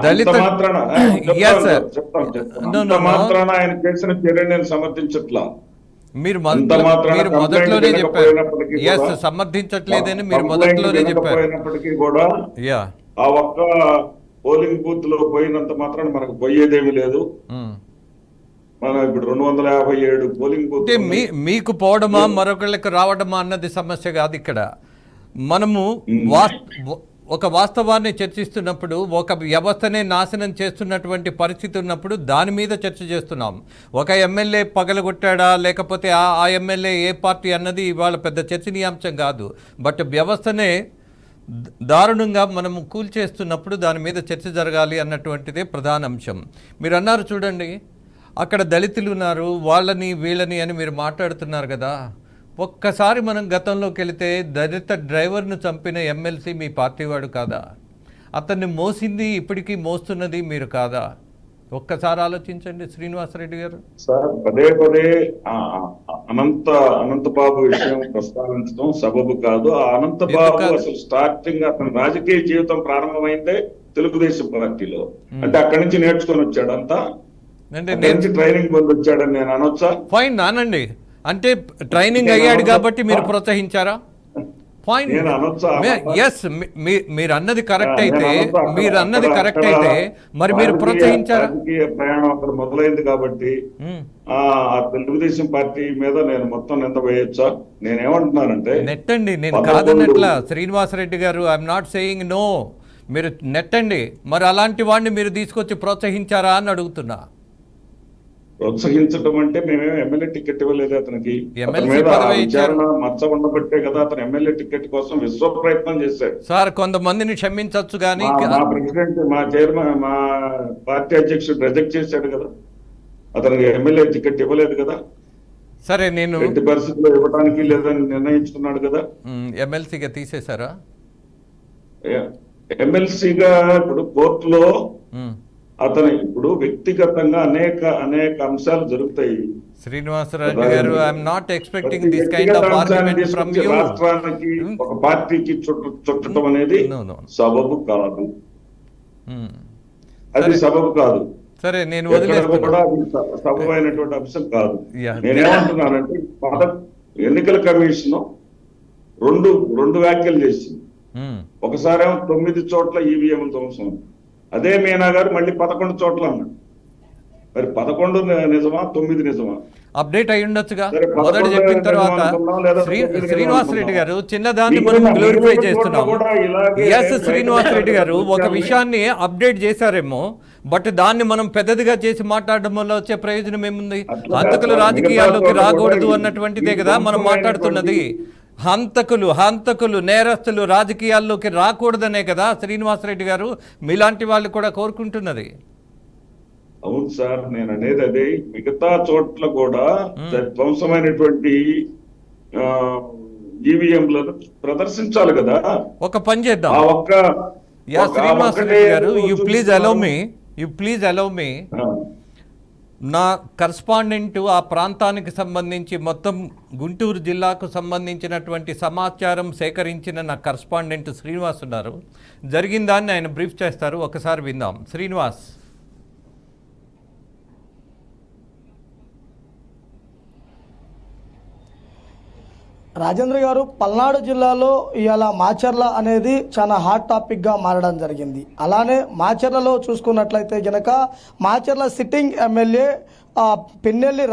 దళిత మాత్రాన ఆయన చేసిన చర్య నేను సమర్థించట్లా. మీరు మొదట్లోనే చెప్పారు, సమర్థించట్లేదని మీరు మొదట్లోనే చెప్పారు. కూడా ఆ ఒక్క పోలింగ్ బూత్ లో పోయినంత మాత్రాన మనకు పోయేదేమీ లేదు. మనం ఇప్పుడు 257 పోలింగ్ బూత్ మీకు పోవడమా మరొకళ్ళకి రావడమా అన్నది సమస్య కాదు. ఇక్కడ మనము ఒక వాస్తవాన్ని చర్చిస్తున్నప్పుడు, ఒక వ్యవస్థనే నాశనం చేస్తున్నటువంటి పరిస్థితి ఉన్నప్పుడు దాని మీద చర్చ చేస్తున్నాం. ఒక ఎమ్మెల్యే పగలగొట్టాడా లేకపోతే ఆ ఎమ్మెల్యే ఏ పార్టీ అన్నది ఇవాళ పెద్ద చర్చనీయాంశం కాదు. బట్ వ్యవస్థనే దారుణంగా మనము కూల్చేస్తున్నప్పుడు దాని మీద చర్చ జరగాలి అన్నటువంటిదే ప్రధాన అంశం. మీరు అన్నారు చూడండి, అక్కడ దళితులు ఉన్నారు, వాళ్ళని వీళ్ళని అని మీరు మాట్లాడుతున్నారు కదా. ఒక్కసారి మనం గతంలోకి వెళితే దళిత డ్రైవర్ను చంపిన ఎమ్మెల్సీ మీ పార్టీ వాడు కాదా? అతన్ని మోసింది ఇప్పటికీ మోస్తున్నది మీరు కాదా? ఒక్కసారి ఆలోచించండి శ్రీనివాసరెడ్డి గారు. సార్, పదే అనంతబాబు విషయం ప్రస్తావించడం సబబు కాదు. ఆ అనంతబాబు అసలు స్టార్టింగ్ అతని రాజకీయ జీవితం ప్రారంభమైందే తెలుగుదేశం పార్టీలో. అంటే అక్కడి నుంచి నేర్చుకొని వచ్చాడు, అంతా ట్రైనింగ్ పొంది వచ్చాడని నేను అనొచ్చా? ఫైన్, నానండి. అంటే ట్రైనింగ్ అయ్యాడు కాబట్టి మీరు ప్రోత్సహించారా? పాయింట్. ఎస్, మీరు అన్నది కరెక్ట్ అయితే మరి మీరు ప్రోత్సహించారా? ప్రయాణం అక్కడ మొదలైంది కాబట్టి ఆ తెలుగుదేశం పార్టీ మీద నేను మొత్తం నింద వేయొచ్చా? నేనేమంటున్నానంటే నెట్టండి, నేను కాదన్నట్లా శ్రీనివాసరెడ్డి గారు, ఐఎమ్ నాట్ సేయింగ్ నో. మీరు నెట్టండి. మరి అలాంటి వాడిని మీరు తీసుకొచ్చి ప్రోత్సహించారా అని అడుగుతున్నా. ప్రోత్సహించడం అంటే మేమేం ఎమ్మెల్యే టికెట్ ఇవ్వలేదు అతనికి. అతని ఎమ్మెల్సీ మీద పదవి ఇచ్చారు. విచారణ మచ్చ ఉండబట్టే కదా అతను ఎమ్మెల్యే టికెట్ కోసం విశ్వ ప్రయత్నం చేశాడు. సార్ కొంతమందిని క్షమించవచ్చు కానీ మా ప్రెసిడెంట్, మా చైర్మన్, మా పార్టీ అధ్యక్షుడు రిజెక్ట్ చేశాడు కదా, అతనికి ఎమ్మెల్యే టికెట్ ఇవ్వలేదు కదా, సరే నేను ఎట్టి పరిస్థితుల్లో ఇవ్వడానికి లేదని నిర్ణయించుకున్నాడు కదా. ఎమ్మెల్సీగా తీసేశారా? ఎమ్మెల్సీగా ఇప్పుడు కోర్టులో అతను ఇప్పుడు వ్యక్తిగతంగా అనేక అంశాలు జరుగుతాయి. శ్రీనివాసరెడ్డి గారు, I'm not expecting this kind of argument from you. రాష్ట్రానికి ఒక పార్టీకి చుట్టడం అనేది సబబు కాదు, అది సబబు కాదు. సరే నేను కూడా సబబైనటువంటి అంశం కాదు. నేనేమంటున్నానంటే ఎన్నికల కమిషన్ రెండు వ్యాఖ్యలు చేసింది. ఒకసారేమో 9 చోట్ల ఈవీఎం ధ్వంసం, అదే మీనా గారు మళ్ళీ 11 చోట్ల అన్నాడు. మరి 11 నిజమా 9 నిజమా? అప్డేట్ అయి ఉండొచ్చుగా. మొదట చెప్పిన తర్వాత శ్రీనివాసరెడ్డి గారు చిన్నదాన్ని మనం గ్లోరిఫై చేస్తున్నాం. ఎస్ శ్రీనివాసరెడ్డి గారు ఒక విషయాన్ని అప్డేట్ చేశారేమో, బట్ దాన్ని మనం పెద్దదిగా చేసి మాట్లాడడం వల్ల వచ్చే ప్రయోజనం ఏముంది? హంతకులు రాజకీయాల్లోకి రాకూడదు అన్నటువంటిదే కదా మనం మాట్లాడుతున్నది. హంతకులు నేరస్తులు రాజకీయాల్లోకి రాకూడదనే కదా శ్రీనివాసరెడ్డి గారు మీలాంటి వాళ్ళు కూడా కోరుకుంటున్నది. అవును సార్, నేను అనేది అదే. మిగతా చోట్ల కూడా ధ్వంసమైనటువంటి ఈవీఎంలను ప్రదర్శించాలి కదా. ఒక పని చేద్దాం. శ్రీనివాసరెడ్డి గారు, యు ప్లీజ్ అలౌ మీ నా కరస్పాండెంట్ ఆ ప్రాంతానికి సంబంధించి మొత్తం గుంటూరు జిల్లాకు సంబంధించినటువంటి సమాచారం సేకరించిన నా కరస్పాండెంట్ శ్రీనివాస్ ఉన్నారు. జరిగిన దాన్ని ఆయన బ్రీఫ్ చేస్తారు, ఒకసారి విందాం. శ్రీనివాస్. రాజేంద్ర గారు, పల్నాడు జిల్లాలో ఇవాళ మాచర్ల అనేది చాలా హాట్ టాపిక్గా మారడం జరిగింది. అలానే మాచర్లలో చూసుకున్నట్లయితే గనక Macherla sitting MLA Pinnelli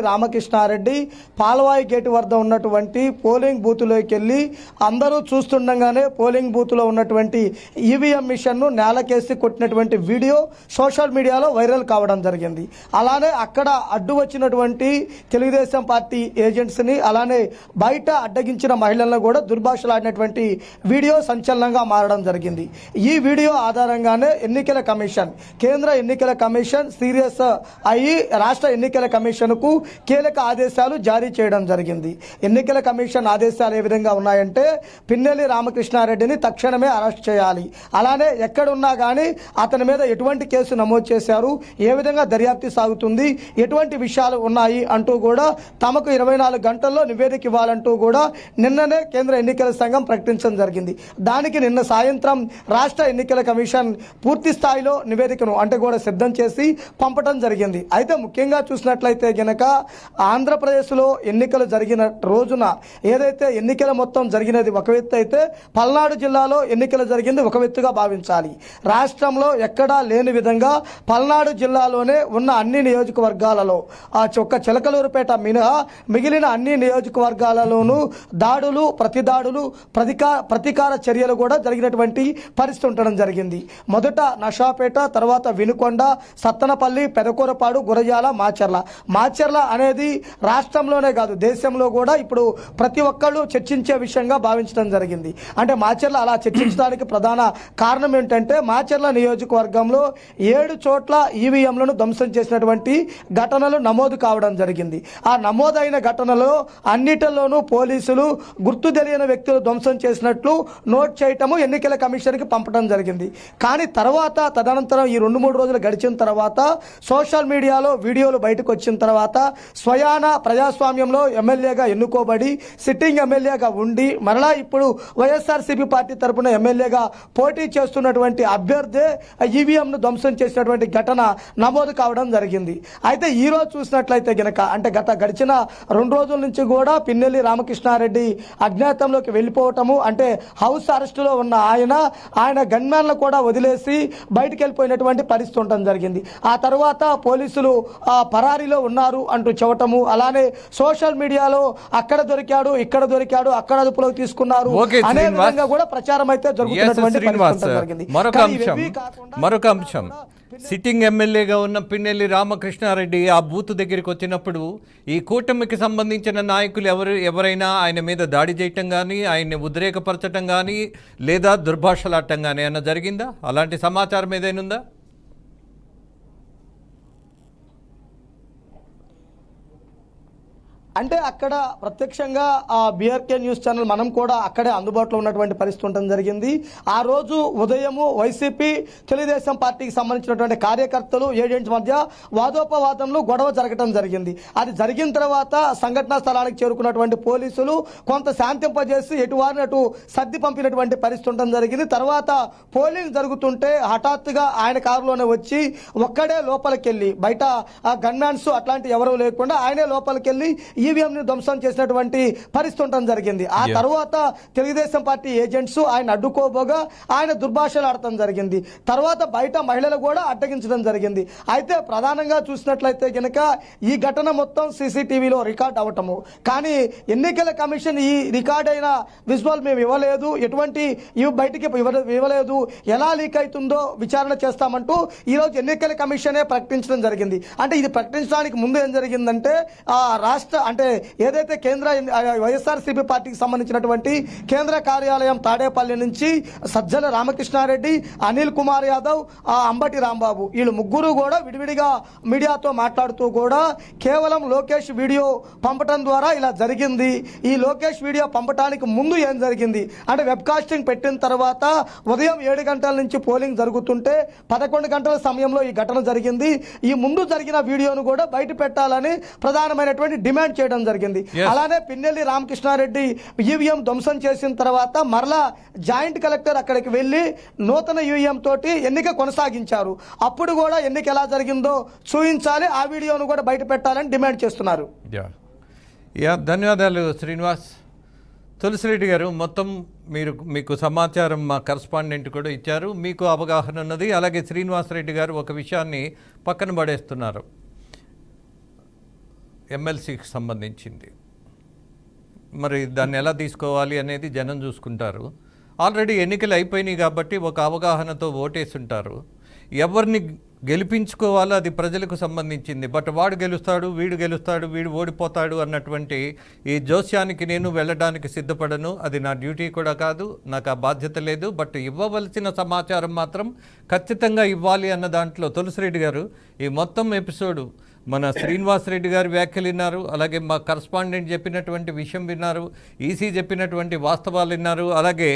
Ramakrishna Reddy Palavai gate వద్ద ఉన్నటువంటి పోలింగ్ బూత్లోకి వెళ్ళి అందరూ చూస్తుండగానే పోలింగ్ బూత్లో ఉన్నటువంటి ఈవీఎం మిషన్ను నేలకేసి కొట్టినటువంటి వీడియో సోషల్ మీడియాలో వైరల్ కావడం జరిగింది. అలానే అక్కడ అడ్డు వచ్చినటువంటి తెలుగుదేశం పార్టీ ఏజెంట్స్ని, అలానే బయట అడ్డగించిన మహిళలను కూడా దుర్భాషలాడినటువంటి వీడియో సంచలనంగా మారడం జరిగింది. ఈ వీడియో ఆధారంగానే కేంద్ర ఎన్నికల కమిషన్ సీరియస్ అయ్యి రాష్ట్ర ఎన్నికల కమిషన్కు కీలక ఆదేశాలు జారీ చేయడం జరిగింది. ఎన్నికల కమిషన్ ఆదేశాలు ఏ విధంగా ఉన్నాయంటే, పిన్నెల్లి రామకృష్ణారెడ్డిని తక్షణమే అరెస్ట్ చేయాలి, అలానే ఎక్కడున్నా కానీ అతని మీద ఎటువంటి కేసు నమోదు చేశారు, ఏ విధంగా దర్యాప్తు సాగుతుంది, ఎటువంటి విషయాలు ఉన్నాయి అంటూ కూడా తమకు 24 గంటల్లో నివేదిక ఇవ్వాలంటూ కూడా నిన్ననే కేంద్ర ఎన్నికల సంఘం ప్రకటించడం జరిగింది. దానికి నిన్న సాయంత్రం రాష్ట్ర ఎన్నికల కమిషన్ పూర్తి స్థాయిలో నివేదికను అంటే కూడా సిద్ధం చేసి పంపడం జరిగింది. అయితే ముఖ్యంగా చూసినట్లయితే గనక ఆంధ్రప్రదేశ్లో ఎన్నికలు జరిగిన రోజున ఏదైతే ఎన్నికల మొత్తం జరిగినది ఒక ఎత్తు అయితే, పల్నాడు జిల్లాలో ఎన్నికలు జరిగింది ఒక ఎత్తుగా భావించాలి. రాష్ట్రంలో ఎక్కడా లేని విధంగా పల్నాడు జిల్లాలోనే ఉన్న అన్ని నియోజకవర్గాలలో ఒక్క చిలకలూరుపేట మినహా మిగిలిన అన్ని నియోజకవర్గాలలోనూ దాడులు, ప్రతీకార చర్యలు కూడా జరిగినటువంటి పరిస్థితి ఉండడం జరిగింది. మొదట నషాపేట, తర్వాత వినుకొండ, సత్తనపల్లి, పెదకూరపాడు, గురజాల, మాచర్ల అనేది రాష్ట్రంలోనే కాదు దేశంలో కూడా ఇప్పుడు ప్రతి ఒక్కళ్ళు చర్చించే విషయంగా భావించడం జరిగింది. అంటే మాచర్ల అలా చర్చించడానికి ప్రధాన కారణం ఏంటంటే, మాచర్ల నియోజకవర్గంలో 7 చోట్ల ఈవీఎంలను ధ్వంసం చేసినటువంటి ఘటనలు నమోదు కావడం జరిగింది. ఆ నమోదైన ఘటనలో అన్నిటిలోనూ పోలీసులు గుర్తు తెలియని వ్యక్తులు ధ్వంసం చేసినట్లు నోట్ చేయటము ఎన్నికల కమిషన్కి పంపడం జరిగింది. కానీ తదనంతరం ఈ 2-3 రోజులు గడిచిన తర్వాత సోషల్ మీడియాలో వీడియోలు బయటకు వచ్చిన తర్వాత స్వయాన ప్రజాస్వామ్యంలో ఎమ్మెల్యేగా ఎన్నుకోబడి సిట్టింగ్ ఎమ్మెల్యేగా ఉండి మరలా ఇప్పుడు వైఎస్ఆర్సీపీ పార్టీ తరఫున ఎమ్మెల్యేగా పోటీ చేస్తున్నటువంటి అభ్యర్థి ఈవీఎంను ధ్వంసం చేసినటువంటి ఘటన నమోదు కావడం జరిగింది. అయితే ఈ రోజు చూసినట్లయితే గనక అంటే గడిచిన 2 రోజుల నుంచి కూడా పిన్నెల్లి రామకృష్ణారెడ్డి అజ్ఞాతంలోకి వెళ్ళిపోవటము, అంటే హౌస్ అరెస్టులో ఉన్న ఆయన గన్మ్యాన్లు కూడా వదిలేసి బయటికి వెళ్ళిపోయినటువంటి పరిస్థితి ఉండడం జరిగింది. ఆ తర్వాత పోలీసులు పరారీలో ఉన్నారు అంటూ చెప్పటము, అలానే సోషల్ మీడియాలో అక్కడ దొరికాడు, ఇక్కడ దొరికాడు, అక్కడ అదుపులోకి తీసుకున్నారు అనే విధంగా కూడా ప్రచారం అయితే జరుగుతున్నటువంటి పరిస్థితి జరిగింది. మరొక అంశం సిట్టింగ్ ఎమ్మెల్యేగా ఉన్న పిన్నెల్లి రామకృష్ణారెడ్డి ఆ బూత్ దగ్గరికి వచ్చినప్పుడు ఈ కూటమికి సంబంధించిన నాయకులు ఎవరైనా ఆయన మీద దాడి చేయటం కానీ ఆయన్ని ఉద్రేకపరచటం కానీ లేదా దుర్భాషలాడటం కానీ ఏమన్నా జరిగిందా? అలాంటి సమాచారం ఏదైనా ఉందా? అంటే అక్కడ ప్రత్యక్షంగా ఆ బీఆర్కే న్యూస్ ఛానల్ మనం కూడా అక్కడే అందుబాటులో ఉన్నటువంటి పరిస్థితి ఉండడం జరిగింది. ఆ రోజు ఉదయము వైసీపీ తెలుగుదేశం పార్టీకి సంబంధించినటువంటి కార్యకర్తలు ఏజెంట్స్ మధ్య వాదోపవాదంలో గొడవ జరగడం జరిగింది. అది జరిగిన తర్వాత సంఘటనా స్థలానికి చేరుకున్నటువంటి పోలీసులు కొంత శాంతింపజేసి ఎటువారిని అటు సర్ది పంపినటువంటి పరిస్థితి ఉండడం జరిగింది. తర్వాత పోలింగ్ జరుగుతుంటే హఠాత్తుగా ఆయన కారులోనే వచ్చి ఒక్కడే లోపలికి వెళ్ళి బయట గన్మ్యాన్స్ అట్లాంటి ఎవరూ లేకుండా ఆయనే లోపలికి వెళ్ళి ఈవీఎం ని ధ్వంసం చేసినటువంటి పరిస్థితి ఉండడం జరిగింది. ఆ తర్వాత తెలుగుదేశం పార్టీ ఏజెంట్స్ ఆయన అడ్డుకోబోగా ఆయన దుర్భాషలు ఆడటం జరిగింది. తర్వాత బయట మహిళలు కూడా అడ్డగించడం జరిగింది. అయితే ప్రధానంగా చూసినట్లయితే కనుక ఈ ఘటన మొత్తం సీసీటీవీలో రికార్డ్ అవటము, కానీ ఎన్నికల కమిషన్ ఈ రికార్డ్ అయిన విజువల్ మేము ఇవ్వలేదు, ఎటువంటి ఇవి బయటికి ఇవ్వలేదు, ఎలా లీక్ అవుతుందో విచారణ చేస్తామంటూ ఈరోజు ఎన్నికల కమిషనే ప్రకటించడం జరిగింది. అంటే ఇది ప్రకటించడానికి ముందు ఏం జరిగిందంటే రాష్ట్ర అంటే ఏదైతే కేంద్ర వైఎస్ఆర్సీపీ పార్టీకి సంబంధించినటువంటి కేంద్ర కార్యాలయం తాడేపల్లి నుంచి సజ్జల రామకృష్ణారెడ్డి, అనిల్ కుమార్ యాదవ్, అంబటి రాంబాబు వీళ్ళు ముగ్గురు కూడా విడివిడిగా మీడియాతో మాట్లాడుతూ కూడా కేవలం లోకేష్ వీడియో పంపటం ద్వారా ఇలా జరిగింది, ఈ లోకేష్ వీడియో పంపటానికి ముందు ఏం జరిగింది అంటే వెబ్ కాస్టింగ్ పెట్టిన తర్వాత ఉదయం 7 గంటల నుంచి పోలింగ్ జరుగుతుంటే 11 గంటల సమయంలో ఈ ఘటన జరిగింది, ఈ ముందు జరిగిన వీడియోను కూడా బయట పెట్టాలని ప్రధానమైనటువంటి డిమాండ్ చేయడం జరిగింది. అలానే పిన్నెల్లి రామకృష్ణారెడ్డి ఈవీఎం ధ్వంసం చేసిన తర్వాత మరలా జాయింట్ కలెక్టర్ అక్కడికి వెళ్లి నూతన ఈవీఎం తోటి ఎన్నిక కొనసాగించారు. అప్పుడు కూడా ఎన్నిక ఎలా జరిగిందో చూపించాలి, ఆ వీడియోను కూడా బయట పెట్టాలని డిమాండ్ చేస్తున్నారు. ధన్యవాదాలు శ్రీనివాస్. తులసిరెడ్డి గారు, మొత్తం మీకు సమాచారం మా కరస్పాండెంట్ కూడా ఇచ్చారు, మీకు అవగాహన ఉన్నది. అలాగే శ్రీనివాసరెడ్డి గారు ఒక విషయాన్ని పక్కన పడేస్తున్నారు, ఎమ్మెల్సీకి సంబంధించింది. మరి దాన్ని ఎలా తీసుకోవాలి అనేది జనం చూసుకుంటారు. ఆల్రెడీ ఎన్నికలు అయిపోయినాయి కాబట్టి ఒక అవగాహనతో ఓటేస్తుంటారు. ఎవరిని గెలిపించుకోవాలో అది ప్రజలకు సంబంధించింది. బట్ వాడు గెలుస్తాడు, వీడు ఓడిపోతాడు అన్నటువంటి ఈ జోస్యానికి నేను వెళ్ళడానికి సిద్ధపడను. అది నా డ్యూటీ కూడా కాదు, నాకు ఆ బాధ్యత లేదు. బట్ ఇవ్వవలసిన సమాచారం మాత్రం ఖచ్చితంగా ఇవ్వాలి అన్న దాంట్లో తులసిరెడ్డి గారు ఈ మొత్తం ఎపిసోడు మన శ్రీనివాసరెడ్డి గారి వ్యాఖ్యలు విన్నారు, అలాగే మా కరస్పాండెంట్ చెప్పినటువంటి విషయం విన్నారు, ఈసీ చెప్పినటువంటి వాస్తవాలు విన్నారు. అలాగే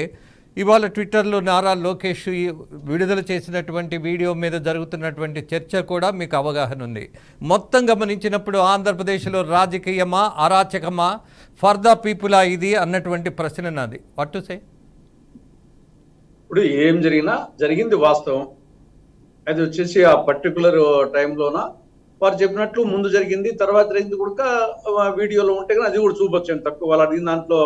ఇవాళ ట్విట్టర్లో నారా లోకేష్ విడుదల చేసినటువంటి వీడియో మీద జరుగుతున్నటువంటి చర్చ కూడా మీకు అవగాహన ఉంది. మొత్తం గమనించినప్పుడు ఆంధ్రప్రదేశ్లో రాజకీయమా అరాచకమా, ఫర్ ద పీపులా ఇది అన్నటువంటి ప్రశ్న నాది. What to say? ఇప్పుడు ఏం జరిగింది వాస్తవం. అది వచ్చేసి ఆ పర్టికులర్ టైంలోన వారు చెప్పినట్లు ముందు జరిగింది, తర్వాత జరిగింది కూడా వీడియోలో ఉంటే కానీ అది కూడా చూపొచ్చు. తక్కువ వాళ్ళు అడిగిన దాంట్లో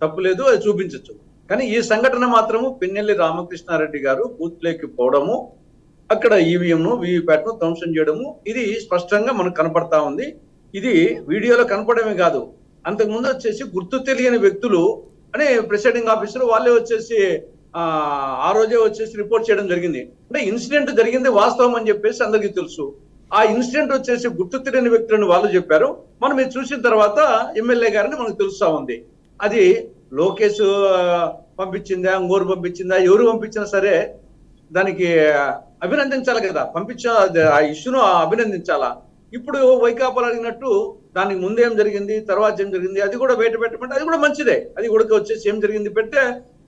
తప్పు లేదు, అది చూపించవచ్చు. కానీ ఈ సంఘటన మాత్రము పిన్నెల్లి రామకృష్ణారెడ్డి గారు బూత్లోకి పోవడము, అక్కడ ఈవీఎంను వీవీప్యాట్ను ధ్వంసం చేయడము, ఇది స్పష్టంగా మనకు కనపడతా ఉంది. ఇది వీడియోలో కనపడమే కాదు, అంతకుముందు వచ్చేసి గుర్తు తెలియని వ్యక్తులు అనే ప్రిసైడింగ్ ఆఫీసర్ వాళ్ళే వచ్చేసి ఆ రోజే వచ్చేసి రిపోర్ట్ చేయడం జరిగింది. అంటే ఇన్సిడెంట్ జరిగింది వాస్తవం అని చెప్పేసి అందరికీ తెలుసు. ఆ ఇన్సిడెంట్ వచ్చేసి గుర్తు తెలియని వ్యక్తులను వాళ్ళు చెప్పారు. మనం ఇది చూసిన తర్వాత ఎమ్మెల్యే గారిని మనకు తెలుస్తా ఉంది. అది లోకేష్ పంపించిందా, ఇంకోరు పంపించిందా, ఎవరు పంపించినా సరే దానికి అభినందించాలి కదా, ఆ ఇష్యూను అభినందించాలా. ఇప్పుడు వైకాపాలు అడిగినట్టు దానికి ముందేం జరిగింది, తర్వాత ఏం జరిగింది అది కూడా బయట పెట్టమంటే అది కూడా మంచిదే. అది కూడా వచ్చేసి ఏం జరిగింది పెడితే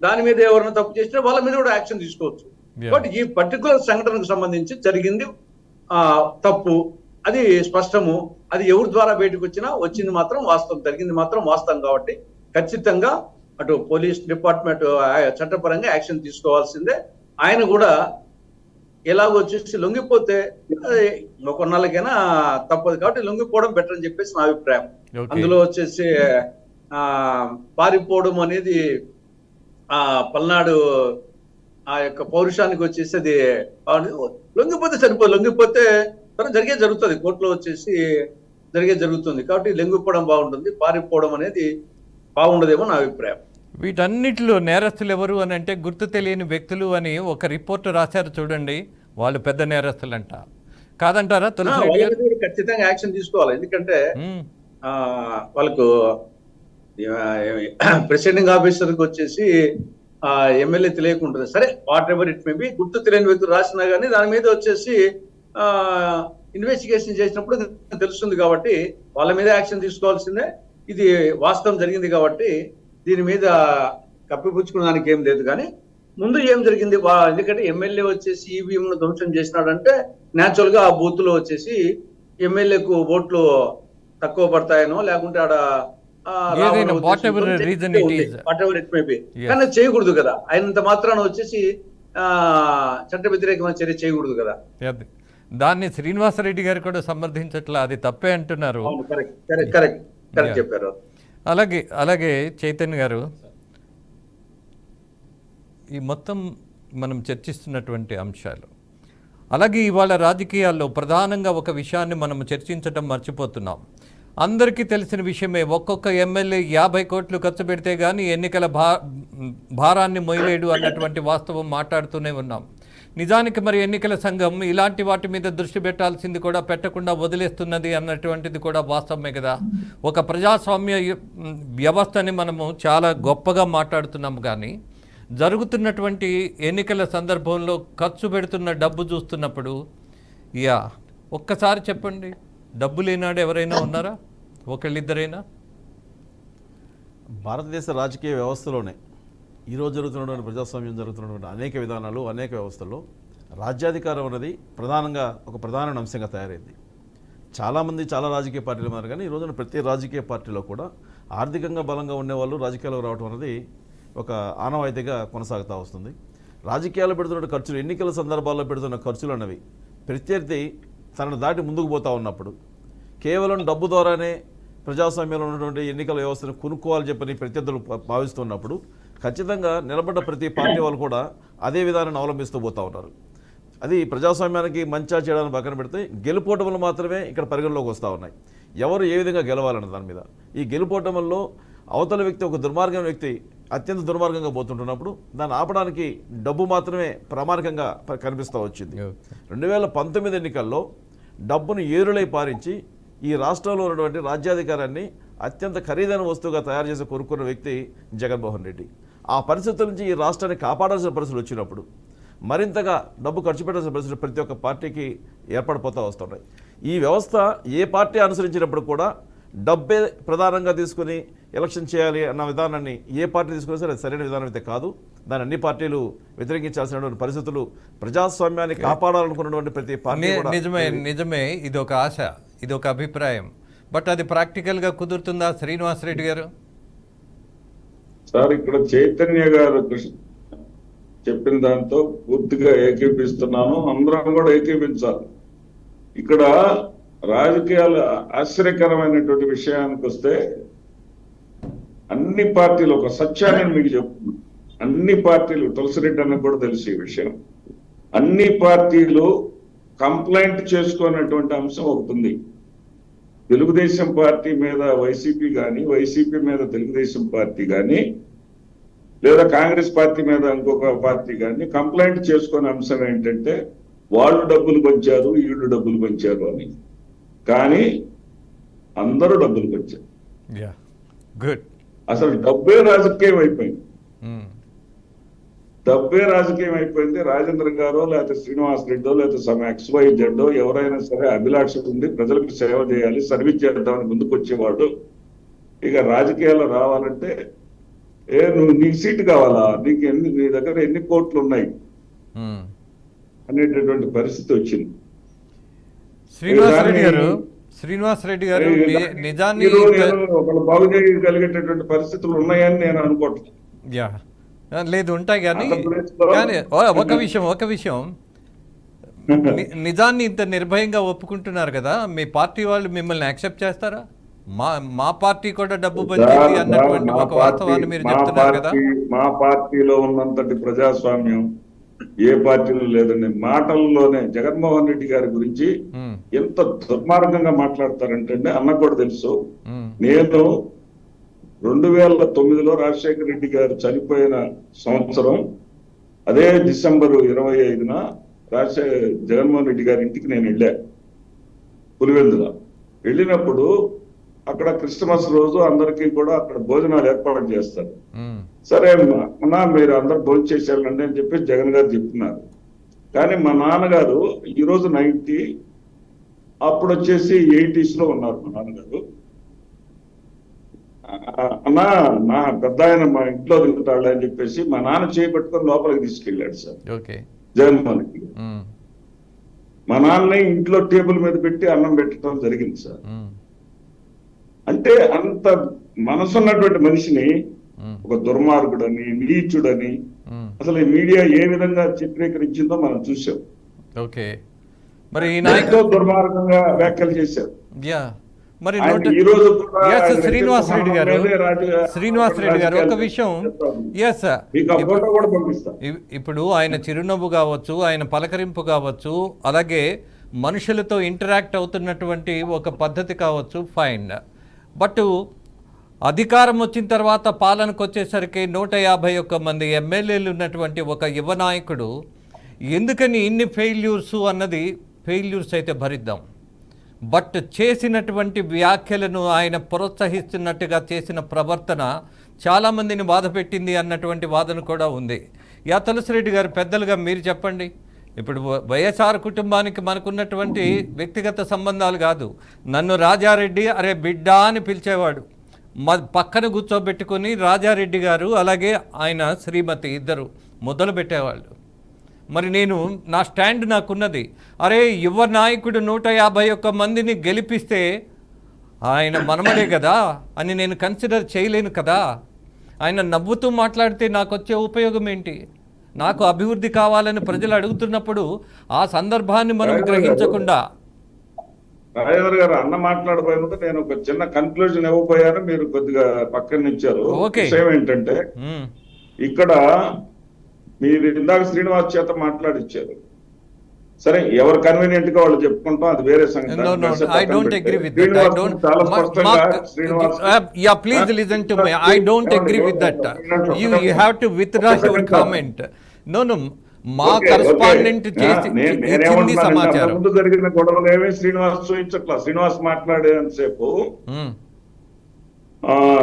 దాని మీద ఎవరైనా తప్పు చేసినా వాళ్ళ మీద కూడా యాక్షన్ తీసుకోవచ్చు. బట్ ఈ పర్టికులర్ సంఘటనకు సంబంధించి జరిగింది తప్పు, అది స్పష్టము. అది ఎవరి ద్వారా బయటకు వచ్చింది మాత్రం వాస్తవం, జరిగింది మాత్రం వాస్తవం. కాబట్టి ఖచ్చితంగా అటు పోలీస్ డిపార్ట్మెంట్ చట్టపరంగా యాక్షన్ తీసుకోవాల్సిందే. ఆయన కూడా ఎలాగో వచ్చేసి లొంగిపోతే కొన్నాళ్ళకైనా తప్పదు, కాబట్టి లొంగిపోవడం బెటర్ అని చెప్పేసి నా అభిప్రాయం. అందులో వచ్చేసి పారిపోవడం అనేది పల్నాడు ఆ యొక్క పౌరుషానికి వచ్చేసి అది లొంగిపోతే సరిపోదు, లొంగిపోతే జరుగుతుంది, కోర్టులో వచ్చేసి జరుగుతుంది. కాబట్టి లొంగిపోవడం బాగుంటుంది, పారిపోవడం అనేది బాగుండదేమో నా అభిప్రాయం. వీటన్నిటిలో నేరస్తులు ఎవరు అని అంటే గుర్తు తెలియని వ్యక్తులు అని ఒక రిపోర్టు రాశారు చూడండి. వాళ్ళు పెద్ద నేరస్తులంట. కాదంటారా తులసి వాళ్ళ రెడ్డి గారు? మీద కూడా ఖచ్చితంగా యాక్షన్ తీసుకోవాలి. ఎందుకంటే మ్మ్. వాళ్ళకు ప్రెసిడెంటింగ్ ఆఫీసర్కి వచ్చేసి ఎమ్మెల్యే తెలియకుంటుంది. సరే, what ever it may be, గుర్తు తెలియని వ్యక్తులు రాసినా కానీ దాని మీద వచ్చేసి ఇన్వెస్టిగేషన్ చేసినప్పుడు తెలుస్తుంది కాబట్టి వాళ్ళ మీద యాక్షన్ తీసుకోవాల్సిందే. ఇది వాస్తవం జరిగింది కాబట్టి దీని మీద కప్పిపుచ్చుకోవడానికి ఏం లేదు. కానీ ముందు ఏం జరిగింది, ఎందుకంటే ఎమ్మెల్యే వచ్చేసి ఈవీఎం ను ధ్వంసం చేసినాడంటే న్యాచురల్ గా ఆ బూత్ లో వచ్చేసి ఎమ్మెల్యేకు ఓట్లు తక్కువ పడతాయనో, లేకుంటే ఆడ whatever reason it is. కానీ చేయకూడదు కదా. అయినంత మాత్రాన వచ్చేసి చట్ట వ్యతిరేకమైన చర్య చేయకూడదు కదా. దాన్ని శ్రీనివాసరెడ్డి గారు కూడా సమర్థించట్లా, అది తప్పే అంటున్నారు. కరెక్ట్ చెప్పారు. అలాగే చైతన్య గారు, ఈ మొత్తం మనం చర్చిస్తున్నటువంటి అంశాలు, అలాగే ఇవాళ రాజకీయాల్లో ప్రధానంగా ఒక విషయాన్ని మనం చర్చించడం మర్చిపోతున్నాం. అందరికీ తెలిసిన విషయమే, ఒక్కొక్క ఎమ్మెల్యే 50 కోట్లు ఖర్చు పెడితే కానీ ఎన్నికల భారాన్ని మొయ్యలేడు అన్నటువంటి వాస్తవం మాట్లాడుతూనే ఉన్నాం. నిజానికి మరి ఎన్నికల సంఘం ఇలాంటి వాటి మీద దృష్టి పెట్టాల్సింది కూడా పెట్టకుండా వదిలేస్తున్నది అన్నటువంటిది కూడా వాస్తవమే కదా. ఒక ప్రజాస్వామ్య వ్యవస్థని మనము చాలా గొప్పగా మాట్లాడుతున్నాము, కానీ జరుగుతున్నటువంటి ఎన్నికల సందర్భంలో ఖర్చు పెడుతున్న డబ్బు చూస్తున్నప్పుడు ఒక్కసారి చెప్పండి, డబ్బు లేనాడు ఎవరైనా ఉన్నారా? ఒకళ్ళిద్దరైనా? భారతదేశ రాజకీయ వ్యవస్థలోనే ఈరోజు జరుగుతున్నటువంటి ప్రజాస్వామ్యం జరుగుతున్నటువంటి అనేక విధానాలు, అనేక వ్యవస్థల్లో రాజ్యాధికారం అనేది ప్రధానంగా ఒక ప్రధాన అంశంగా తయారైంది. చాలామంది చాలా రాజకీయ పార్టీలు ఉన్నారు, కానీ ఈ రోజున ప్రతి రాజకీయ పార్టీలో కూడా ఆర్థికంగా బలంగా ఉండేవాళ్ళు రాజకీయాలకు రావడం అనేది ఒక ఆనవాయితీగా కొనసాగుతూ వస్తుంది. రాజకీయాలు పెడుతున్న ఖర్చులు, ఎన్నికల సందర్భాల్లో పెడుతున్న ఖర్చులు అన్నవి ప్రత్యర్థి తనను దాటి ముందుకు పోతూ ఉన్నప్పుడు, కేవలం డబ్బు ద్వారానే ప్రజాస్వామ్యంలో ఉన్నటువంటి ఎన్నికల వ్యవస్థను కొనుక్కోవాలని చెప్పని ప్రత్యర్థులు భావిస్తున్నప్పుడు ఖచ్చితంగా నిలబడ్డ ప్రతి పార్టీ వాళ్ళు కూడా అదే విధానాన్ని అవలంబిస్తూ పోతూ ఉన్నారు. అది ప్రజాస్వామ్యానికి మంచా చేయడానికి పక్కన పెడితే గెలుపోటములు మాత్రమే ఇక్కడ పరిగణలోకి వస్తూ ఉన్నాయి. ఎవరు ఏ విధంగా గెలవాలన్న దాని మీద, ఈ గెలుపోటముల్లో అవతల వ్యక్తి, ఒక దుర్మార్గం వ్యక్తి అత్యంత దుర్మార్గంగా పోతుంటున్నప్పుడు దాన్ని ఆపడానికి డబ్బు మాత్రమే ప్రామాణికంగా కనిపిస్తూ వచ్చింది. 2019 ఎన్నికల్లో డబ్బును ఏరులై పారించి ఈ రాష్ట్రంలో ఉన్నటువంటి రాజ్యాధికారాన్ని అత్యంత ఖరీదైన వస్తువుగా తయారు చేసి కోరుకున్న వ్యక్తి జగన్మోహన్ రెడ్డి. ఆ పరిస్థితుల నుంచి ఈ రాష్ట్రాన్ని కాపాడాల్సిన పరిస్థితులు వచ్చినప్పుడు మరింతగా డబ్బు ఖర్చు పెట్టాల్సిన పరిస్థితులు ప్రతి ఒక్క పార్టీకి ఏర్పడిపోతూ వస్తున్నాయి. ఈ వ్యవస్థ ఏ పార్టీ అనుసరించినప్పుడు కూడా డబ్బే ప్రధానంగా తీసుకుని ఎలక్షన్ చేయాలి అన్న విధానాన్ని ఏ పార్టీ తీసుకున్నా సరే సరైన విధానం అయితే కాదు. దాన్ని అన్ని పార్టీలు వ్యతిరేకించాల్సినటువంటి పరిస్థితులు, ప్రజాస్వామ్యాన్ని కాపాడాలనుకున్నటువంటి ప్రతి పార్టీ నిజమే. ఇది ఒక ఆశ, ఇది ఒక అభిప్రాయం. బట్ అది ప్రాక్టికల్గా కుదురుతుందా శ్రీనివాసరెడ్డి గారు? సార్, ఇక్కడ చైతన్య గారు చెప్పిన దాంతో పూర్తిగా ఏకీపిస్తున్నాను. అందరం కూడా ఏకీపించాలి. ఇక్కడ రాజకీయాలు ఆశ్చర్యకరమైనటువంటి విషయానికి వస్తే, అన్ని పార్టీలు, ఒక సత్యాన్ని మీకు చెప్తున్నాను, అన్ని పార్టీలు, తులసిరెడ్డి అన్నకు కూడా తెలిసి ఈ విషయం, అన్ని పార్టీలు కంప్లైంట్ చేసుకున్నటువంటి అంశం ఒకటి ఉంది. తెలుగుదేశం పార్టీ మీద వైసీపీ కానీ, వైసీపీ మీద తెలుగుదేశం పార్టీ కానీ, లేదా కాంగ్రెస్ పార్టీ మీద ఇంకొక పార్టీ కానీ కంప్లైంట్ చేసుకునే అంశం ఏంటంటే, వాళ్ళు డబ్బులు పంచారు, వీళ్ళు డబ్బులు పంచారు అని. కానీ అందరూ డబ్బులు పంచారు. అసలు డబ్బే రాజకీయం అయిపోయింది. డబ్బే రాజకీయం అయిపోయింది. రాజేంద్ర గారో లేకపోతే శ్రీనివాస్ రెడ్డో లేకపోతే సమ్ XYZ ఎవరైనా సరే అభిలాష ఉంది, ప్రజలకు సేవ చేయాలి, సర్వీస్ చేద్దామని ముందుకు వచ్చేవాడు. ఇక రాజకీయాల్లో రావాలంటే నీకు సీటు కావాలా, నీ దగ్గర ఎన్ని కోట్లు ఉన్నాయి అనేటటువంటి పరిస్థితి వచ్చింది. శ్రీనివాసరెడ్డి గారు నిజాన్ని ఒకళ్ళు బాగు చేయగలిగేటటువంటి పరిస్థితులు ఉన్నాయని నేను అనుకోవట్లేదు. లేదు, ఉంటాయి. కానీ ఒక విషయం నిజాన్ని ఇంత నిర్భయంగా ఒప్పుకుంటున్నారు కదా, మీ పార్టీ వాళ్ళు మిమ్మల్ని యాక్సెప్ట్ చేస్తారా? మా పార్టీ కూడా డబ్బు పంచింది అన్నటువంటి ఒక వాస్తవాన్ని మీరు చెప్తున్నారు కదా. మా పార్టీలో ఉన్నంతటి ప్రజాస్వామ్యం ఏ పార్టీలో లేదండి. మాటల్లోనే జగన్మోహన్ రెడ్డి గారి గురించి ఎంత దుర్మార్గంగా మాట్లాడతారంటే అన్నకు కూడా తెలుసు. నేను 2009లో రాజశేఖర రెడ్డి గారు చనిపోయిన సంవత్సరం, అదే డిసెంబర్ 25న జగన్మోహన్ రెడ్డి గారి ఇంటికి నేను వెళ్ళా పులివెందుల. వెళ్ళినప్పుడు అక్కడ క్రిస్మస్ రోజు అందరికీ కూడా అక్కడ భోజనాలు ఏర్పాటు చేస్తారు. సరే అన్నా మీరు అందరు భోజనం చేసేయాలండి అని చెప్పి జగన్ గారు చెప్తున్నారు. కానీ మా నాన్నగారు ఈరోజు 90, అప్పుడు వచ్చేసి 80s లో ఉన్నారు మా నాన్నగారు. అన్నా నా పెద్ద ఆయన మా ఇంట్లో దిగుతాడు అని చెప్పేసి మా నాన్న చేపట్టుకొని లోపలికి తీసుకెళ్ళాడు సార్ జగన్మోహన్ రెడ్డి. మా నాన్నని ఇంట్లో టేబుల్ మీద పెట్టి అన్నం పెట్టడం జరిగింది సార్. అంటే అంత మనసున్నటువంటి మనిషిని ఒక దుర్మార్గుడని, నీచుడని అసలు ఈ మీడియా ఏ విధంగా చిత్రీకరించిందో మనం చూసాం. ఓకే, మరి ఎంతో దుర్మార్గంగా వ్యాఖ్యలు చేశారు. మరి ఈ రోజు శ్రీనివాసరెడ్డి గారు ఒక విషయం, ఇప్పుడు ఆయన చిరునవ్వు కావచ్చు, ఆయన పలకరింపు కావచ్చు, అలాగే మనుషులతో ఇంటరాక్ట్ అవుతున్నటువంటి ఒక పద్ధతి కావచ్చు, ఫైన్. బట్ అధికారం వచ్చిన తర్వాత పాలనకు వచ్చేసరికి 151 మంది ఎమ్మెల్యేలు ఉన్నటువంటి ఒక యువ నాయకుడు ఎందుకని ఇన్ని ఫెయిల్యూర్స్ అన్నది, ఫెయిల్యూర్స్ అయితే భరిద్దాం, బట్ చేసినటువంటి వ్యాఖ్యలను ఆయన ప్రోత్సహిస్తున్నట్టుగా చేసిన ప్రవర్తన చాలామందిని బాధ పెట్టింది అన్నటువంటి వాదన కూడా ఉంది. తులసిరెడ్డి గారు పెద్దలుగా మీరు చెప్పండి. ఇప్పుడు వైఎస్ఆర్ కుటుంబానికి మనకున్నటువంటి వ్యక్తిగత సంబంధాలు కాదు. నన్ను రాజారెడ్డి అరే బిడ్డ అని పిలిచేవాడు, మా పక్కన కూర్చోబెట్టుకొని రాజారెడ్డి గారు అలాగే ఆయన శ్రీమతి ఇద్దరు మొదలు పెట్టేవాళ్ళు. మరి నేను నా స్టాండ్ నాకున్నది, అరే యువ నాయకుడు 151 మందిని గెలిపిస్తే ఆయన మనమడే కదా అని నేను కన్సిడర్ చేయలేను కదా. ఆయన నవ్వుతూ మాట్లాడితే నాకు వచ్చే ఉపయోగం ఏంటి? నాకు అభివృద్ధి కావాలని ప్రజలు అడుగుతున్నప్పుడు ఆ సందర్భాన్ని మనం గ్రహించకుండా. రాజేంద్ర గారు అన్న మాట్లాడబోయే ముందు నేను ఒక చిన్న కన్క్లూజన్ ఇవ్వబోయాను, మీరు కొద్దిగా పక్కన ఇచ్చారు. విషయం ఏంటంటే ఇక్కడ మీరు ఇందాక శ్రీనివాస్ చేత మాట్లాడిచ్చారు. సరే, ఎవరు కన్వీనియంట్ గా వాళ్ళు చెప్పుకుంటాం, అది వేరే సంగతి. మా కరెస్పాండెంట్ చేసింది సమాచారం. ముందు జరిగిన గొడవలు ఏమీ శ్రీనివాస్ చూపించట్లా. శ్రీనివాస్ మాట్లాడేంతసేపు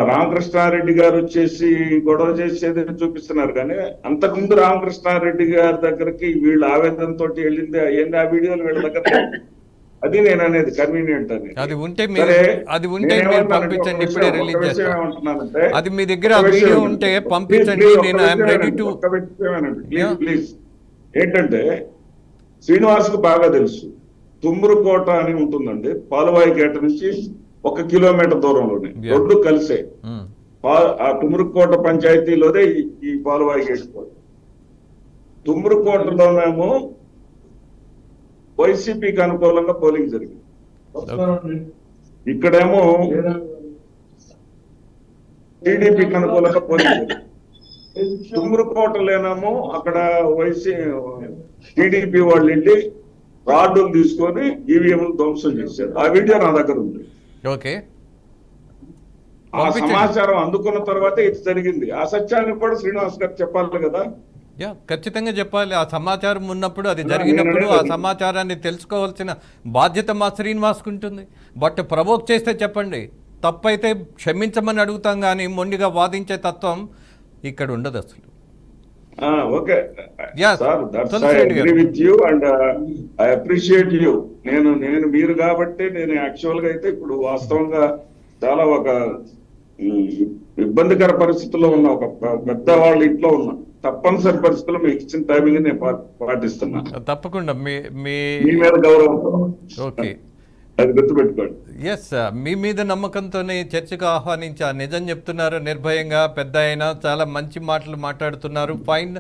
రామకృష్ణారెడ్డి గారు వచ్చేసి గొడవ చేసేది చూపిస్తున్నారు. కానీ అంతకుముందు రామకృష్ణారెడ్డి గారి దగ్గరికి వీళ్ళు ఆవేదనతో వెళ్ళింది ఏంది ఆ వీడియోలు వీళ్ళ దగ్గర. అది నేను అనేది కన్వీనియంట్ అని. అది ఉంటే పంపించండి, ఇప్పుడే రిలీజ్ చేస్తాను. అది మీ దగ్గర వీడియో ఉంటే పంపించండి, నేను ఐఎమ్ రెడీ టు. ప్లీజ్ ఏంటంటే శ్రీనివాస్ కు బాగా తెలుసు, తుమ్మురుకోట అని ఉంటుందండి, పాలవాయి గేట నుంచి 1 కిలోమీటర్ దూరంలోనే రెండు కలిసే. ఆ తుమ్మురుకోట పంచాయతీలోనే ఈ పాలవాయి గేట్. తుమ్మురుకోటలో మేము వైసీపీకి అనుకూలంగా పోలింగ్ జరిగింది. ఇక్కడేమో టీడీపీకి అనుకూలంగా పోలింగ్ జరిగింది. తుమ్మురుకోటలోనేమో అక్కడ టీడీపీ వాళ్ళు వెళ్ళి రాడ్డులు తీసుకొని ఈవీఎంలు ధ్వంసం చేశారు. ఆ వీడియో నా దగ్గర ఉంది. ఓకే, ఆ సమాచారం అందుకున్న తర్వాత ఇది జరిగింది. ఆ సత్యాన్ని కూడా శ్రీనివాస్ గారు చెప్పాలి కదా. ఖచ్చితంగా చెప్పాలి. ఆ సమాచారం ఉన్నప్పుడు, అది జరిగినప్పుడు ఆ సమాచారాన్ని తెలుసుకోవాల్సిన బాధ్యత మా శ్రీనివాస్కు ఉంటుంది. బట్ ప్రవోక్ చేస్తే చెప్పండి, తప్పైతే క్షమించమని అడుగుతాం, కానీ మొండిగా వాదించే తత్వం ఇక్కడ ఉండదు అసలు. Okay sir, that's I agree with you and I appreciate you. నేను మీరు కాబట్టి నేను యాక్చువల్ గా అయితే ఇప్పుడు వాస్తవంగా చాలా ఒక ఇబ్బందికర పరిస్థితుల్లో ఉన్న, ఒక పెద్ద వాళ్ళ ఇంట్లో ఉన్నా. తప్పనిసరి పరిస్థితుల్లో మీకు ఇచ్చిన టైమింగ్ నేను పాటిస్తున్నా. తప్పకుండా మీ మీద గౌరవం. ఓకే, అది గుర్తుపెట్టుకోండి. ఎస్, మీ మీద నమ్మకంతోనే చర్చకు ఆహ్వానించా. నిజం చెప్తున్నారు, నిర్భయంగా పెద్ద అయినా చాలా మంచి మాటలు మాట్లాడుతున్నారు, ఫైన్.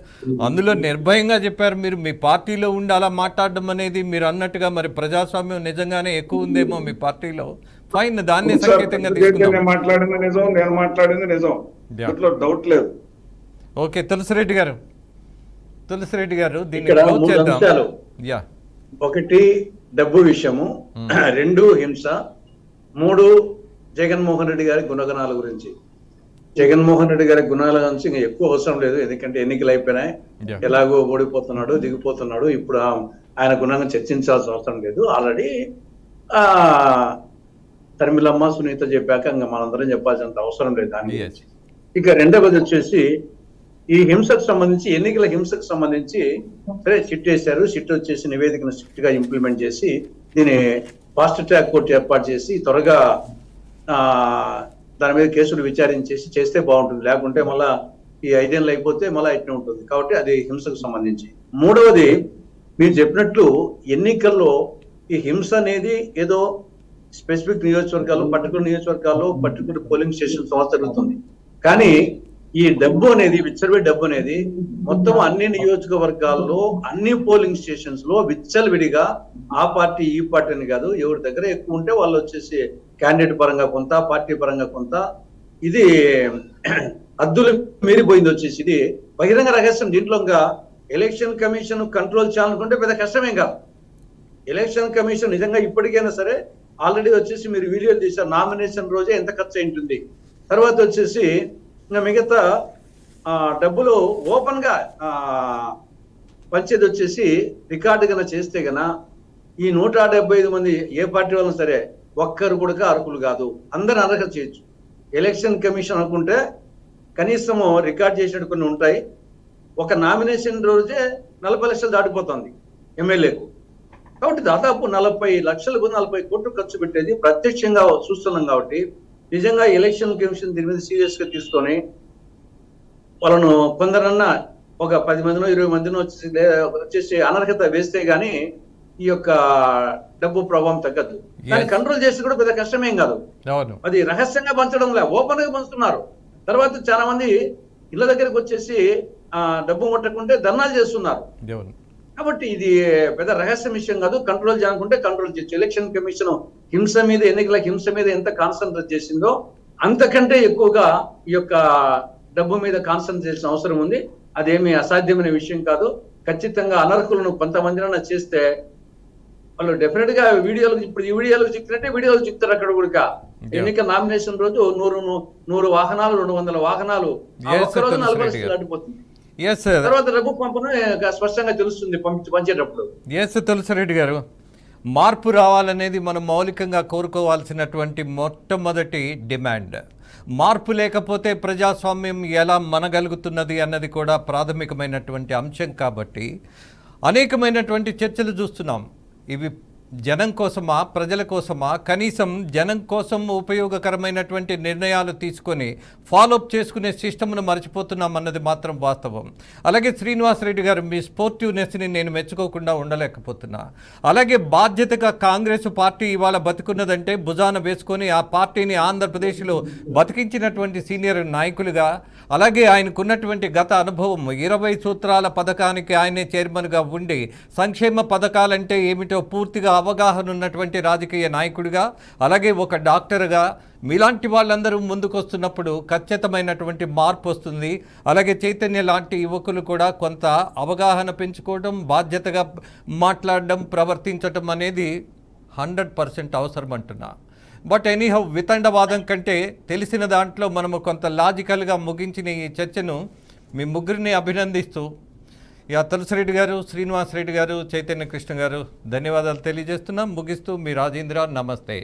అందులో నిర్భయంగా చెప్పారు. మీరు మీ పార్టీలో ఉండి అలా మాట్లాడడం అనేది మీరు అన్నట్టుగా మరి ప్రజాస్వామ్యం నిజంగానే ఎక్కువ ఉందేమో మీ పార్టీలో, ఫైన్. దాన్ని సంకేతంగా తీసుకుందాం. మాట్లాడింది నిజం, నేను మాట్లాడింది నిజం, దాంట్లో డౌట్ లేదు. ఓకే, తులసిరెడ్డి గారు దీన్ని క్లోజ్ చేద్దాం. ఒకటి డబ్బు విషయము, 2 హింస, 3 జగన్మోహన్ రెడ్డి గారి గుణగణాల గురించి. జగన్మోహన్ రెడ్డి గారి గుణాల గురించి ఇంకా ఎక్కువ అవసరం లేదు, ఎందుకంటే ఎన్నికలు అయిపోయినాయి. ఎలాగో ఓడిపోతున్నాడు, దిగిపోతున్నాడు. ఇప్పుడు ఆయన గుణంగా చర్చించాల్సిన అవసరం లేదు. ఆల్రెడీ తర్మిలమ్మ సునీత చెప్పాక ఇంకా మనందరం చెప్పాల్సినంత అవసరం లేదు దాని గురించి. ఇక రెండవది వచ్చేసి ఈ హింసకు సంబంధించి, ఎన్నికల హింసకు సంబంధించి సరే సిట్ వేశారు. సిట్ వచ్చేసి నివేదికను స్ట్రిక్ట్ గా ఇంప్లిమెంట్ చేసి దీన్ని ఫాస్ట్ ట్రాక్ కోర్టు ఏర్పాటు చేసి త్వరగా దాని మీద కేసులు విచారించేసి చేస్తే బాగుంటుంది. లేకుంటే మళ్ళా ఈ 5 ఏళ్ళు అయిపోతే మళ్ళీ ఇట్నే ఉంటుంది. కాబట్టి అది హింసకు సంబంధించి. మూడవది మీరు చెప్పినట్లు ఎన్నికల్లో ఈ హింస అనేది ఏదో స్పెసిఫిక్ నియోజకవర్గాల్లో, పర్టికులర్ పోలింగ్ స్టేషన్ సంస్థ జరుగుతుంది. కానీ ఈ డబ్బు అనేది, విచ్చలవిడి డబ్బు అనేది మొత్తం అన్ని నియోజకవర్గాల్లో అన్ని పోలింగ్ స్టేషన్స్ లో విచ్చలవిడిగా ఆ పార్టీ ఈ పార్టీ అని కాదు, ఎవరి దగ్గర ఎక్కువ ఉంటే వాళ్ళు వచ్చేసి క్యాండిడేట్ పరంగా కొంత, పార్టీ పరంగా కొంత, ఇది హద్దులు మీరిపోయింది. వచ్చేసి ఇది బహిరంగ రహస్యం. దీంట్లో ఇంకా ఎలక్షన్ కమిషన్ కంట్రోల్ చేయాలనుకుంటే పెద్ద కష్టమేం కాదు. ఎలక్షన్ కమిషన్ నిజంగా ఇప్పటికైనా సరే ఆల్రెడీ వచ్చేసి మీరు వీడియోలు తీశారు, నామినేషన్ రోజే ఎంత ఖర్చు అయింటుంది, తర్వాత వచ్చేసి ఇంకా మిగతా డబ్బులు ఓపెన్ గా పంచేది వచ్చేసి రికార్డు గన చేస్తే గన ఈ 175 మంది ఏ పార్టీ వాళ్ళని సరే ఒక్కరు కూడా అర్హులు కాదు, అందరు అర్హత చేయొచ్చు. ఎలక్షన్ కమిషన్ అనుకుంటే కనీసము రికార్డ్ చేసినట్టు కొన్ని ఉంటాయి. ఒక నామినేషన్ రోజే 40 లక్షలు దాటిపోతుంది ఎమ్మెల్యేకు. కాబట్టి దాదాపు 40 లక్షలకు 40 కోట్లు ఖర్చు పెట్టేది ప్రత్యక్షంగా చూస్తున్నాం. కాబట్టి నిజంగా ఎలక్షన్ కమిషన్ దీని మీద సీరియస్ గా తీసుకొని వాళ్ళను కొందరన్నా ఒక 10 మందినో 20 మందినో వచ్చేసి అనర్హత వేస్తే గానీ ఈ యొక్క డబ్బు ప్రభావం తగ్గదు. దాన్ని కంట్రోల్ చేసి కూడా పెద్ద కష్టమేం కాదు. అది రహస్యంగా పంచడం లే, ఓపెన్ గా పంచుతున్నారు. తర్వాత చాలా మంది ఇళ్ళ దగ్గరకు వచ్చేసి డబ్బు ముట్టకుంటే ధర్నాలు చేస్తున్నారు. కాబట్టి ఇది పెద్ద రహస్య విషయం కాదు. కంట్రోల్ చేయాలనుకుంటే కంట్రోల్ చేయొచ్చు. ఎలక్షన్ కమిషన్ హింస మీద, ఎన్నికల హింస మీద ఎంత కాన్సన్ట్రేట్ చేసిందో అంతకంటే ఎక్కువగా ఈ యొక్క డబ్బు మీద కాన్సన్ట్రేట్ చేసిన అవసరం ఉంది. అదేమి అసాధ్యమైన విషయం కాదు. ఖచ్చితంగా అనర్హులను కొంతమందినైనా చేస్తే వాళ్ళు డెఫినెట్ గా వీడియోలు, ఇప్పుడు ఈ వీడియోలకు చెప్తున్నట్టే వీడియోలు చెప్తారు. అక్కడ కూడా ఎన్నికల నామినేషన్ రోజు 100 వాహనాలు, 200 వాహనాలు, ఒక్కరోజు 40 లక్షలు దాటిపోతుంది. తర్వాత డబ్బు పంపను స్పష్టంగా తెలుస్తుంది పంచేటప్పుడు. తులసిరెడ్డి గారు, మార్పు రావాలనేది మనం మౌలికంగా కోరుకోవాల్సినటువంటి మొట్టమొదటి డిమాండ్. మార్పు లేకపోతే ప్రజాస్వామ్యం ఎలా మనగలుగుతున్నది అన్నది కూడా ప్రాథమికమైనటువంటి అంశం. కాబట్టి అనేకమైనటువంటి చర్చలు చూస్తున్నాం. ఇవి జనం కోసమా, ప్రజల కోసమా, కనీసం జనం కోసం ఉపయోగకరమైనటువంటి నిర్ణయాలు తీసుకొని ఫాలోఅప్ చేసుకునే సిస్టమ్ను మర్చిపోతున్నాం అన్నది మాత్రం వాస్తవం. అలాగే శ్రీనివాసరెడ్డి గారు, మీ స్పోర్టివ్నెస్ని నేను మెచ్చుకోకుండా ఉండలేకపోతున్నా. అలాగే బాధ్యతగా కాంగ్రెస్ పార్టీ ఇవాళ బతుకున్నదంటే భుజాన వేసుకొని ఆ పార్టీని ఆంధ్రప్రదేశ్లో బతికించినటువంటి సీనియర్ నాయకులుగా, అలాగే ఆయనకున్నటువంటి గత అనుభవం, 20 సూత్రాల పథకానికి ఆయనే చైర్మన్గా ఉండి సంక్షేమ పథకాలంటే ఏమిటో పూర్తిగా అవగాహన ఉన్నటువంటి రాజకీయ నాయకుడిగా, అలాగే ఒక డాక్టర్గా మీలాంటి వాళ్ళందరూ ముందుకొస్తున్నప్పుడు ఖచ్చితమైనటువంటి మార్పు వస్తుంది. అలాగే చైతన్య లాంటి యువకులు కూడా కొంత అవగాహన పెంచుకోవడం, బాధ్యతగా మాట్లాడడం, ప్రవర్తించడం అనేది 100% అవసరం అంటున్నా. బట్ ఎనీహౌ, వితండవాదం కంటే తెలిసిన దాంట్లో మనము కొంత లాజికల్గా ముగించిన ఈ చర్చను మీ ముగ్గురిని అభినందిస్తూ, తులసిరెడ్డి గారు, శ్రీనివాసరెడ్డి గారు, చైతన్య కృష్ణ గారు, ధన్యవాదాలు తెలియజేస్తున్నాం. ముగిస్తూ మీ రాజేంద్ర, నమస్తే.